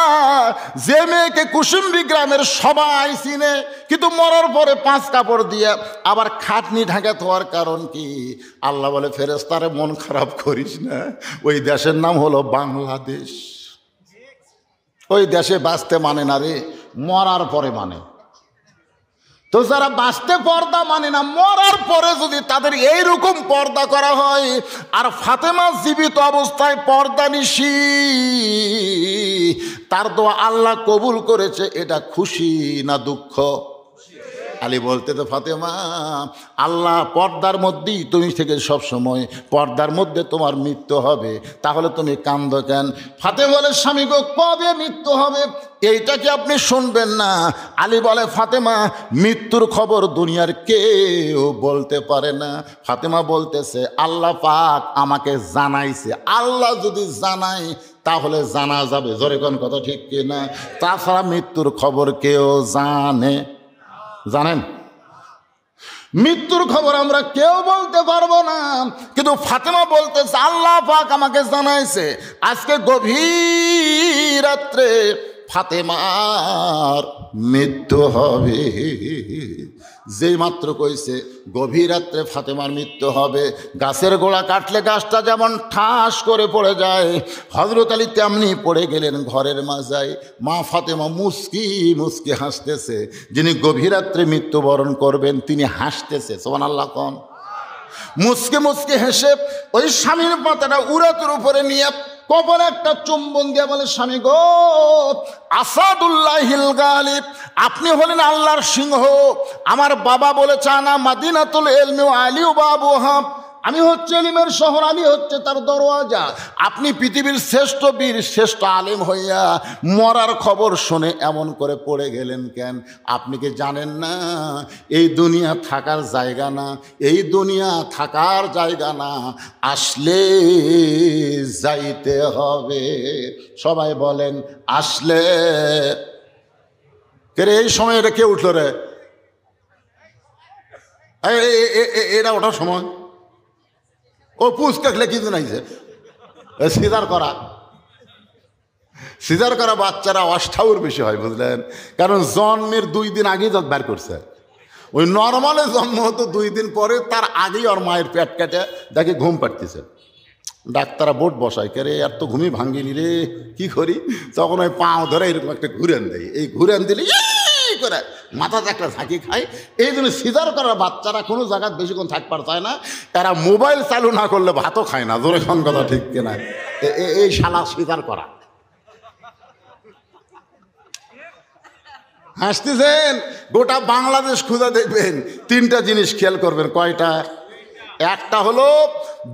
যে মেয়েকে কুসুম্বি গ্রামের সবাই চিনে, কিন্তু মরার পরে 5 কাপড় দিয়ে আবার খাটনি ঢাকা হওয়ার কারণ কি? আল্লাহ বলে, ফেরেশতারে মন খারাপ করিস না, ওই দেশের নাম হলো বাংলাদেশ। ওই দেশে বাঁচতে মানে না রে, মরার পরে মানে। তো যারা বাঁচতে পর্দা মানে না, মরার পরে যদি তাদের এইরকম পর্দা করা হয়, আর ফাতেমা জীবিত অবস্থায় পর্দা নিশি, তার দোয়া আল্লাহ কবুল করেছে, এটা খুশি না দুঃখ? আলী বলতে তো, ফাতেমা আল্লাহ পর্দার মধ্যেই তুমি থেকে সব সময়, পর্দার মধ্যে তোমার মৃত্যু হবে, তাহলে তুমি কান্দো কেন? ফাতেমা বলে, স্বামী গো কবে মৃত্যু হবে এইটা কি আপনি শুনবেন না? আলী বলে, ফাতেমা মৃত্যুর খবর দুনিয়ার কেউ বলতে পারে না। ফাতেমা বলতেছে, আল্লাহ পাক আমাকে জানাইছে, আল্লাহ যদি জানায় তাহলে জানা যাবে। জোরে কোন কথা ঠিক কিনা? তাছাড়া মৃত্যুর খবর কেউ জানেন? মৃত্যুর খবর আমরা কেউ বলতে পারবো না, কিন্তু ফাতেমা বলতেছে আল্লাহ পাক আমাকে জানাইছে আজকে গভীর রাত্রে ফাতেমার মৃত্যু হবে। যেই মাত্র কইছে গভীর রাত্রে ফাতেমার মৃত্যু হবে, গাছের গোড়া কাটলে গাছটা যেমন ঠাস করে পড়ে যায়, হযরত আলী তেমনি পড়ে গেলেন ঘরের মাজায়। মা ফাতেমা মুস্কি মুস্কি হাসতেছে, যিনি গভীর রাত্রে মৃত্যুবরণ করবেন তিনি হাসতেছে। সুবহানাল্লাহ কোন? মুস্কি মুস্কি হেসে ওই স্বামীর মাথাটা উরাতের উপরে নিয়ে কবরে একটা চুম্বন দিয়ে বলে, স্বামী গো, আসাদুল্লাহিল গালিব, আপনি হলেন আল্লাহর সিংহ। আমার বাবা বলেছে আনা মাদিনাতুল ইলমি ওয়া আলী বাবুহা, আমি হচ্ছে ইলমের শহর, আলী হচ্ছে তার দরওয়াজা। আপনি পৃথিবীর শ্রেষ্ঠ বীর, শ্রেষ্ঠ আলেম হইয়া মরার খবর শুনে এমন করে পড়ে গেলেন কেন? আপনি কি জানেন না এই দুনিয়া থাকার জায়গা না, এই দুনিয়া থাকার জায়গা না, আসলে যাইতে হবে। সবাই বলেন আসলে। কে রে এই সময় এটা কে উঠল রে? এটা ওঠার সময় ও পুষ কাটলে কিন্তু নাইছে সিজার করা বাচ্চারা অষ্টাউর বেশি হয়, বুঝলেন? কারণ জন্মের 2 দিন আগেই দাঁত বের করছে। ওই নর্মালে জন্ম হতো 2 দিন পরে, তার আগেই ওর মায়ের পেট কেটে দেখে ঘুম পাড়তেছে। ডাক্তাররা বোট বসায়, কে রে আর তো ঘুমই ভাঙ্গিনি রে, কি করি? তখন ওই পাও ধরে এরকম একটা ঘুরেন দেয়, এই ঘুরেন দিলে করে মাথাতে একটা ঝাঁকি খায়। এই জন্য সিজার করা বাচ্চারা কোনো জায়গায় বেশিক্ষণ থাকবার চায় না, এরা মোবাইল চালু না করলে ভাতও খায় না। জোরে কোন কথা ঠিক কিনা? এই শালা সিজার করা। হাসতেছেন? গোটা বাংলাদেশ খুঁজে দেখবেন 3টা জিনিস খেয়াল করবেন। কয়টা? একটা হলো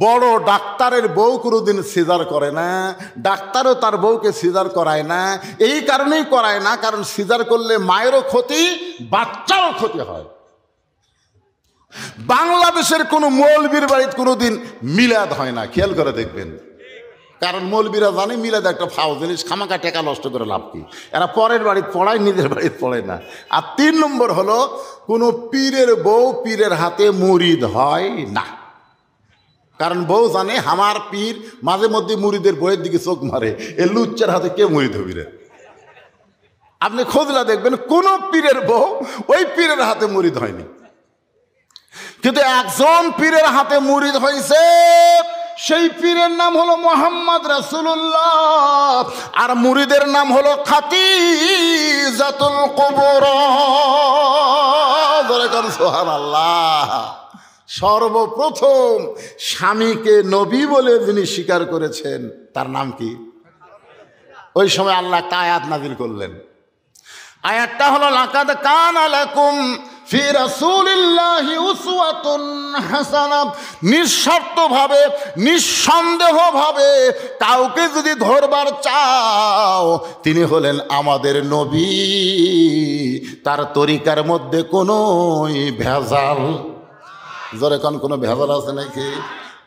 বড় ডাক্তারের বউ কোনোদিন সিজার করে না, ডাক্তারও তার বউকে সিজার করায় না। এই কারণেই করায় না, কারণ সিজার করলে মায়েরও ক্ষতি, বাচ্চারও ক্ষতি হয়। বাংলাদেশের কোনো মৌলবীর বাড়িতে কোনোদিন মিলাদ হয় না, খেয়াল করে দেখবেন। কারণ মৌলবীরা জানে মিলাদ একটা ফাও জিনিস, খামাকা টাকা নষ্ট করে লাভ কি? এরা পরের বাড়িতে পড়ায়, নিজের বাড়িতে পড়ে না। আর 3 নম্বর হলো কোনো পীরের বউ পীরের হাতে মুরিদ হয় না, কারণ বউ জানে আমার পীর মাঝে মধ্যে মুরিদের বইয়ের দিকে চোখ মারে, এ লুচ্চার হাতে কে মুরিদ হবি রে? আপনি খোঁজলা দেখবেন কোন পীরের বউ ওই পীরের হাতে মুরিদ হয়নি। কিন্তু একজন পীরের হাতে মুরিদ হয়েছে, সেই পীরের নাম হলো মুহাম্মদ রাসূলুল্লাহ, আর মুরিদের নাম হলো খাতিজাতুল কুবরা। বলে কোন সুবহানাল্লাহ। সর্বপ্রথম স্বামীকে নবী বলে যিনি স্বীকার করেছেন তার নাম কি? ওই সময় আল্লাহ একটা আয়াত নাযিল করলেন। আয়াতটা হলো লাকাদ কানা লাকুম ফি রাসূলিল্লাহি উসওয়াতুন হাসানাহ। নিঃশর্তভাবে নিঃসন্দেহভাবে কাউকে যদি ধরবার চাও তিনি হলেন আমাদের নবী, তার তরিকার মধ্যে কোনো ভেজাল, জোরে কোন কোনো ভেজাল আছে নাকি?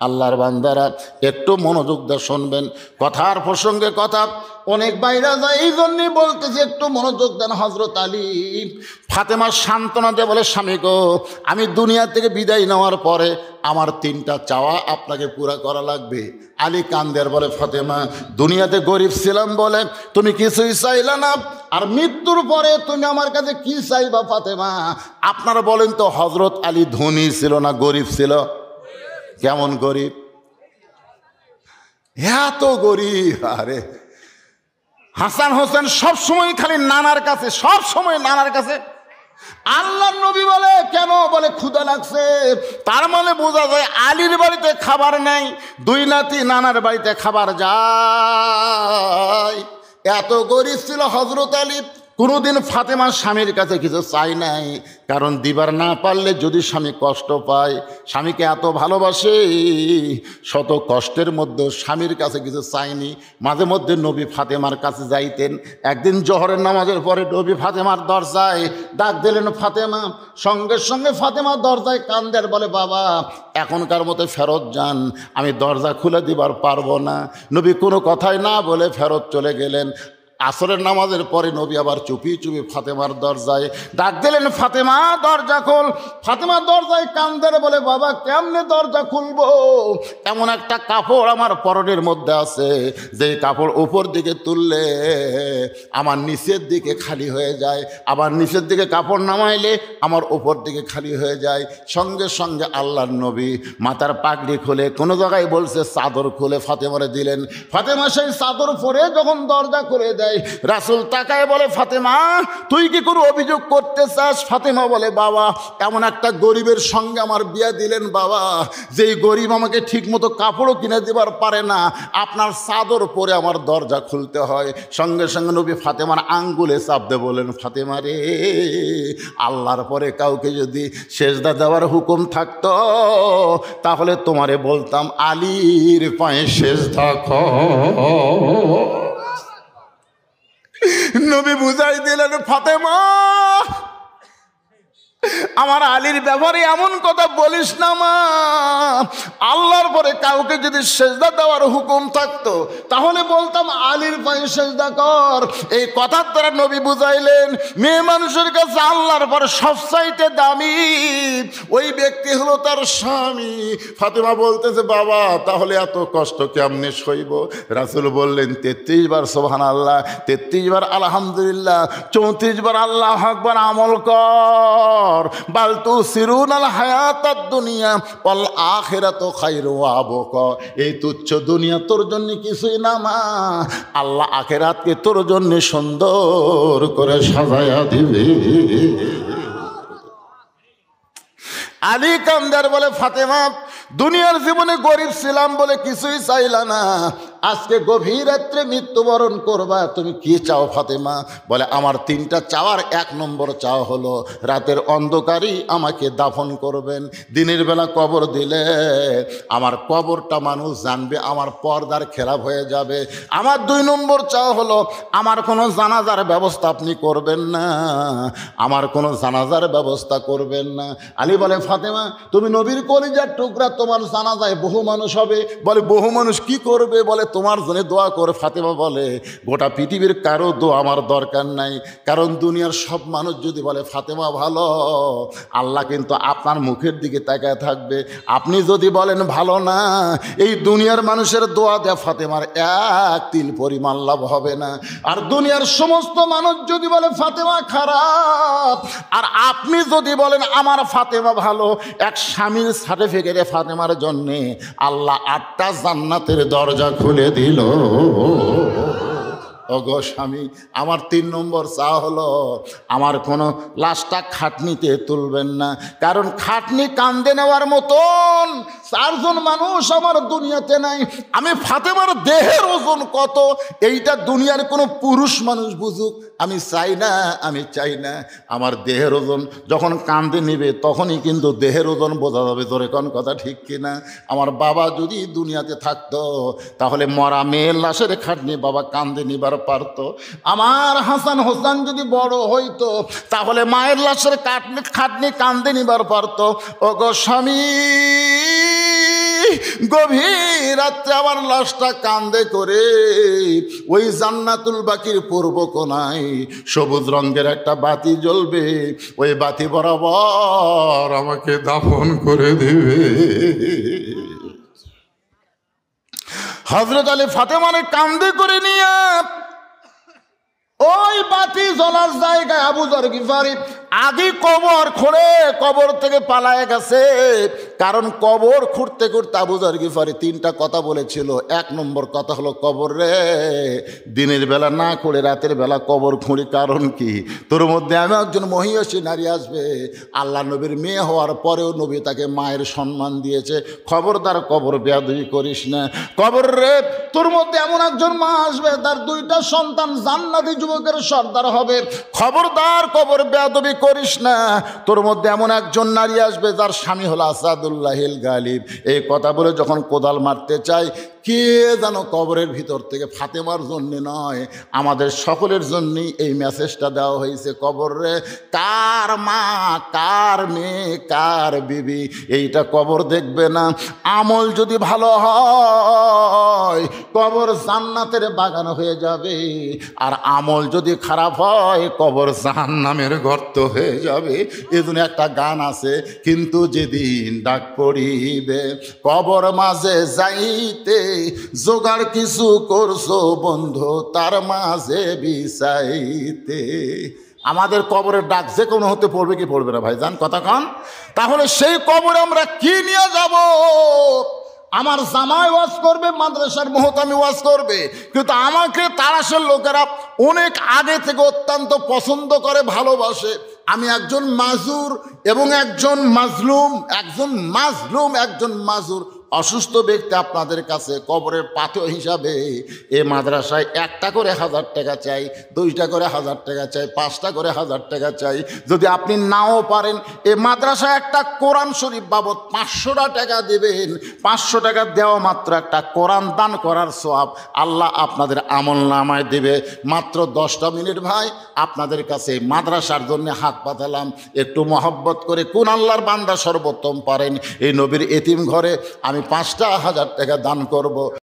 আল্লাহর বান্দারা একটু মনোযোগ দিয়ে শুনবেন, কথার প্রসঙ্গে কথা অনেক বাইরে যায়, এই জন্যই বলতেছি একটু মনোযোগ দেন। হযরত আলী ফাতেমা সান্ত্বনা দিয়ে বলে, স্বামী গো, আমি দুনিয়া থেকে বিদায় নেওয়ার পরে আমার 3টা চাওয়া আপনাকে পুরা করা লাগবে। আলী কান্দের বলে, ফাতেমা দুনিয়াতে গরিব ছিলাম বলে তুমি কিছুই চাইলা না, আর মৃত্যুর পরে তুমি আমার কাছে কি চাইবা ফাতেমা? আপনারা বলেন তো, হযরত আলী ধনী ছিল না গরিব ছিল? কেমন গরিব? এত গরিব। আরে হাসান হোসেন সব সময় খালি নানার কাছে, সব সময় নানার কাছে। আল্লাহর নবী বলে, কেন? বলে ক্ষুধা লাগছে। তার মানে বোঝা যায় আলীর বাড়িতে খাবার নেই, 2 নাতি নানার বাড়িতে খাবার যায়। এত গরিব ছিল হযরত আলী। কোনোদিন ফাতেমার স্বামীর কাছে কিছু চাই নাই, কারণ দিবার না পারলে যদি স্বামী কষ্ট পায়। স্বামীকে এত ভালোবাসে, শত কষ্টের মধ্যে স্বামীর কাছে কিছু চাইনি। মাঝে মধ্যে নবী ফাতেমার কাছে যাইতেন। একদিন জোহরের নামাজের পরে নবী ফাতেমার দরজায় ডাক দিলেন, ফাতেমা। সঙ্গে সঙ্গে ফাতেমা দরজায় কান্দের বলে, বাবা এখনকার মতো ফেরত যান, আমি দরজা খুলে দিবার পারবো না। নবী কোনো কথাই না বলে ফেরত চলে গেলেন। আসরের নামাজের পরে নবী আবার চুপি চুপি ফাতেমার দরজায় ডাক দিলেন, ফাতেমা দরজা খোল। ফাতেমা দরজায় কান্দের বলে, বাবা কেমনে দরজা খুলবো? এমন একটা কাপড় আমার পরনের মধ্যে আছে, যে কাপড় উপর দিকে তুললে আমার নিচের দিকে খালি হয়ে যায়, আবার নিচের দিকে কাপড় নামাইলে আমার উপর দিকে খালি হয়ে যায়। সঙ্গে সঙ্গে আল্লাহর নবী মাথার পাগড়ি খুলে, কোনো জায়গায় বলছে চাদর খুলে ফাতেমারে দিলেন। ফাতেমা সেই চাদর পরে যখন দরজা করে দেয়, রাসূল তাকায় বলে, ফাতেমা তুই কি কোনো অভিযোগ করতে চাস? ফাতেমা বলে, বাবা এমন একটা গরিবের সঙ্গে আমার বিয়ে দিলেন বাবা, যেই গরিব আমাকে ঠিক মতো কাপড়ও কিনে দেবার পারে না, আপনার চাদর পরে আমার দরজা খুলতে হয়। সঙ্গে সঙ্গে নবী ফাতেমার আঙ্গুলে চাপ দিয়ে বলেন, ফাতেমা রে, আল্লাহর পরে কাউকে যদি সেজদা দেওয়ার হুকুম থাকতো তাহলে তোমারে বলতাম আলীর পায়ে সেজদা কর। নবী বুঝাই দিলেন, ফাতেমা আমার আলীর ব্যাপারে এমন কথা বলিস না মা। আল্লাহর পরে কাউকে যদি সেজদা দেওয়ার হুকুম থাকতো তাহলে বলতাম আলীর পায়ে সেজদা কর। এই কথার দ্বারা নবী বুঝাইলেন, মেয়ে মানুষের কাছে আল্লাহর পরে সবচাইতে দামি ওই ব্যক্তি হলো তার স্বামী। ফাতেমা বলতেছে, বাবা তাহলে এত কষ্ট কেমনে সইব? রাসূল বললেন, 33 বার সুবহানাল্লাহ, 33 বার আলহামদুলিল্লাহ, 34 বার আল্লাহু আকবার আমল কর। বাল তুসিরুনাল হায়াতাদ দুনিয়া ওয়াল আখিরাতু খায়রু ওয়া আবকা। এই তুচ্ছ দুনিয়া তোর জন্য কিছুই না মা, আল্লাহ আখিরাতকে তোর জন্য সুন্দর করে সাজায়া দিবে। আলী কান্দার বলে, ফাতেমা দুনিয়ার জীবনে গরিব ছিলাম বলে কিছুই চাইলা না, আজকে গভীর রাত্রে মৃত্যুবরণ করবা, তুমি কি চাও ফাতেমা? বলে, আমার 3টা চাওয়ার 1 নম্বর চাওয়া হলো রাতের অন্ধকারই আমাকে দাফন করবেন। দিনের বেলা কবর দিলে আমার কবরটা মানুষ জানবে, আমার পর্দার খেলাপ হয়ে যাবে। আমার 2 নম্বর চাওয়া হলো আমার কোনো জানাজার ব্যবস্থা আপনি করবেন না, আমার কোনো জানাজার ব্যবস্থা করবেন না। আলী বলে, ফাতেমা তুমি নবীর কলিজার টুকরা, তোমার জানাজায় বহু মানুষ হবে। বলে, বহু মানুষ কি করবে? বলে, তোমার জন্য দোয়া করে। ফাতেমা বলে, গোটা পৃথিবীর কারো দোয়া আমার দরকার নাই, কারণ দুনিয়ার সব মানুষ যদি বলে ফাতেমা ভালো, আল্লাহ কিন্তু আপনার মুখের দিকে তাকায় থাকবে। আপনি যদি বলেন ভালো না, এই দুনিয়ার মানুষের দোয়া দেয়া ফাতেমার 1 তিল পরিমাণ লাভ হবে না। আর দুনিয়ার সমস্ত মানুষ যদি বলে ফাতেমা খারাপ, আর আপনি যদি বলেন আমার ফাতেমা ভালো, এক স্বামীর সার্টিফিকেটে ফাতেমার জন্যে আল্লাহ 8টা জান্নাতের দরজা খুলে দিল। ওগো স্বামী, আমার 3 নম্বর চাওয়া হলো আমার কোনো লাশটা খাটনিতে তুলবেন না, কারণ খাটনি কান্দে নেওয়ার মতন 4 জন মানুষ আমার দুনিয়াতে নাই। আমি ফাতেমার দেহের ওজন কত এইটা দুনিয়ার কোনো পুরুষ মানুষ বুঝুক আমি চাই না, আমি চাই না। আমার দেহের ওজন যখন কান্দে নিবে তখনই কিন্তু দেহের ওজন বোঝা যাবে। তোর কোন কথা ঠিক কিনা? আমার বাবা যদি দুনিয়াতে থাকতো তাহলে মরা মেয়ের লাশের খাটনি বাবা কান্দে নিবার পারত। আমার হাসান হোসেন যদি বড় হইতো তাহলে মায়ের লাশের খাটনি কান্দে নিবার পারত। ওগো স্বামী, গভীর রাত্রে আমার লাশটা কান্দে করে ওই জান্নাতুল বাকির পূর্ব কোণায় সবুজ রঙের একটা বাতি জ্বলবে, ওই বাতি বরাবর আমাকে দাফন করে দেবে। হযরত আলী ফাতেমারে কান্দে করে নিয়ে ওই বাতি জ্বলার জায়গায় আবু যর গিফারি আগে কবর খুঁড়ে কবর থেকে পালায় গেছে। কারণ কবর খুঁড়তে খুঁড়তে আবু যর গিফারি 3টা কথা বলেছিল। 1 নম্বর কথা হলো, কবর রে দিনের বেলা না খুঁড়ে রাতের বেলা কবর খুঁড়ি, কারণ কি তোর মধ্যে আমি একজন মহিয়সী নারী আসবে। আল্লাহ নবীর মেয়ে হওয়ার পরেও নবী তাকে মায়ের সম্মান দিয়েছে। খবরদার কবর বেয়াদবি করিস না। কবর রে তোর মধ্যে এমন একজন মা আসবে তার 2টা সন্তান জান্নাতি যুবকের সর্দার হবে। খবরদার কবর বেয়াদবি করিস না। তোর মধ্যে এমন একজন নারী আসবে যার স্বামী হলো আসাদুল্লাহিল গালিব। এই কথা বলে যখন কোদাল মারতে চাই, কে যেন কবরের ভিতর থেকে ফাতেমার জন্যে নয় আমাদের সকলের জন্যই এই মেসেজটা দেওয়া হয়েছে, কবর রে কার মা কার মেয়ে কার বিবি এইটা কবর দেখবে না। আমল যদি ভালো হয় কবর জান্নাতের বাগান হয়ে যাবে, আর আমল যদি খারাপ হয় কবর জাহান্নামের গর্ত হয়ে যাবে। এজন্য একটা গান আছে, কিন্তু যেদিন ডাক পড়িবে কবর মাঝে যাইতে জোগাড় কিছু করছো বন্ধু তার মাঝে বিছাইতে। আমাদের কবরের ডাক যে কোনো হতে পড়বে কি পড়বে না ভাই জান কথা কন? তাহলে সেই কবরে আমরা কি নিয়ে যাব? আমার জামাই ওয়াজ করবে, মাদ্রাসার মুহতামি ওয়াজ করবে, কিন্তু আমাকে তারাশের লোকেরা অনেক আগে থেকে অত্যন্ত পছন্দ করে, ভালোবাসে। আমি একজন মাজুর এবং একজন মাজলুম, একজন মাজুর অসুস্থ ব্যক্তি আপনাদের কাছে কবরের পাথর হিসাবে এ মাদ্রাসায় 1টা করে 1000 টাকা চাই, 2টা করে 1000 টাকা চাই, 5টা করে 1000 টাকা চাই। যদি আপনি নাও পারেন এ মাদ্রাসায় একটা কোরআন শরীফ বাবদ 500 টাকা দেবেন। 500 টাকা দেওয়া মাত্র একটা কোরআন দান করার সওয়াব আল্লাহ আপনাদের আমল নামায় দেবে। মাত্র 10টা মিনিট ভাই আপনাদের কাছে মাদ্রাসার জন্য হাত পাতালাম। একটু মহব্বত করে কোন আল্লাহর বান্দা সর্বোত্তম পারেন এই নবীর এতিম ঘরে আমি 5টা 1000 টাকা দান করব।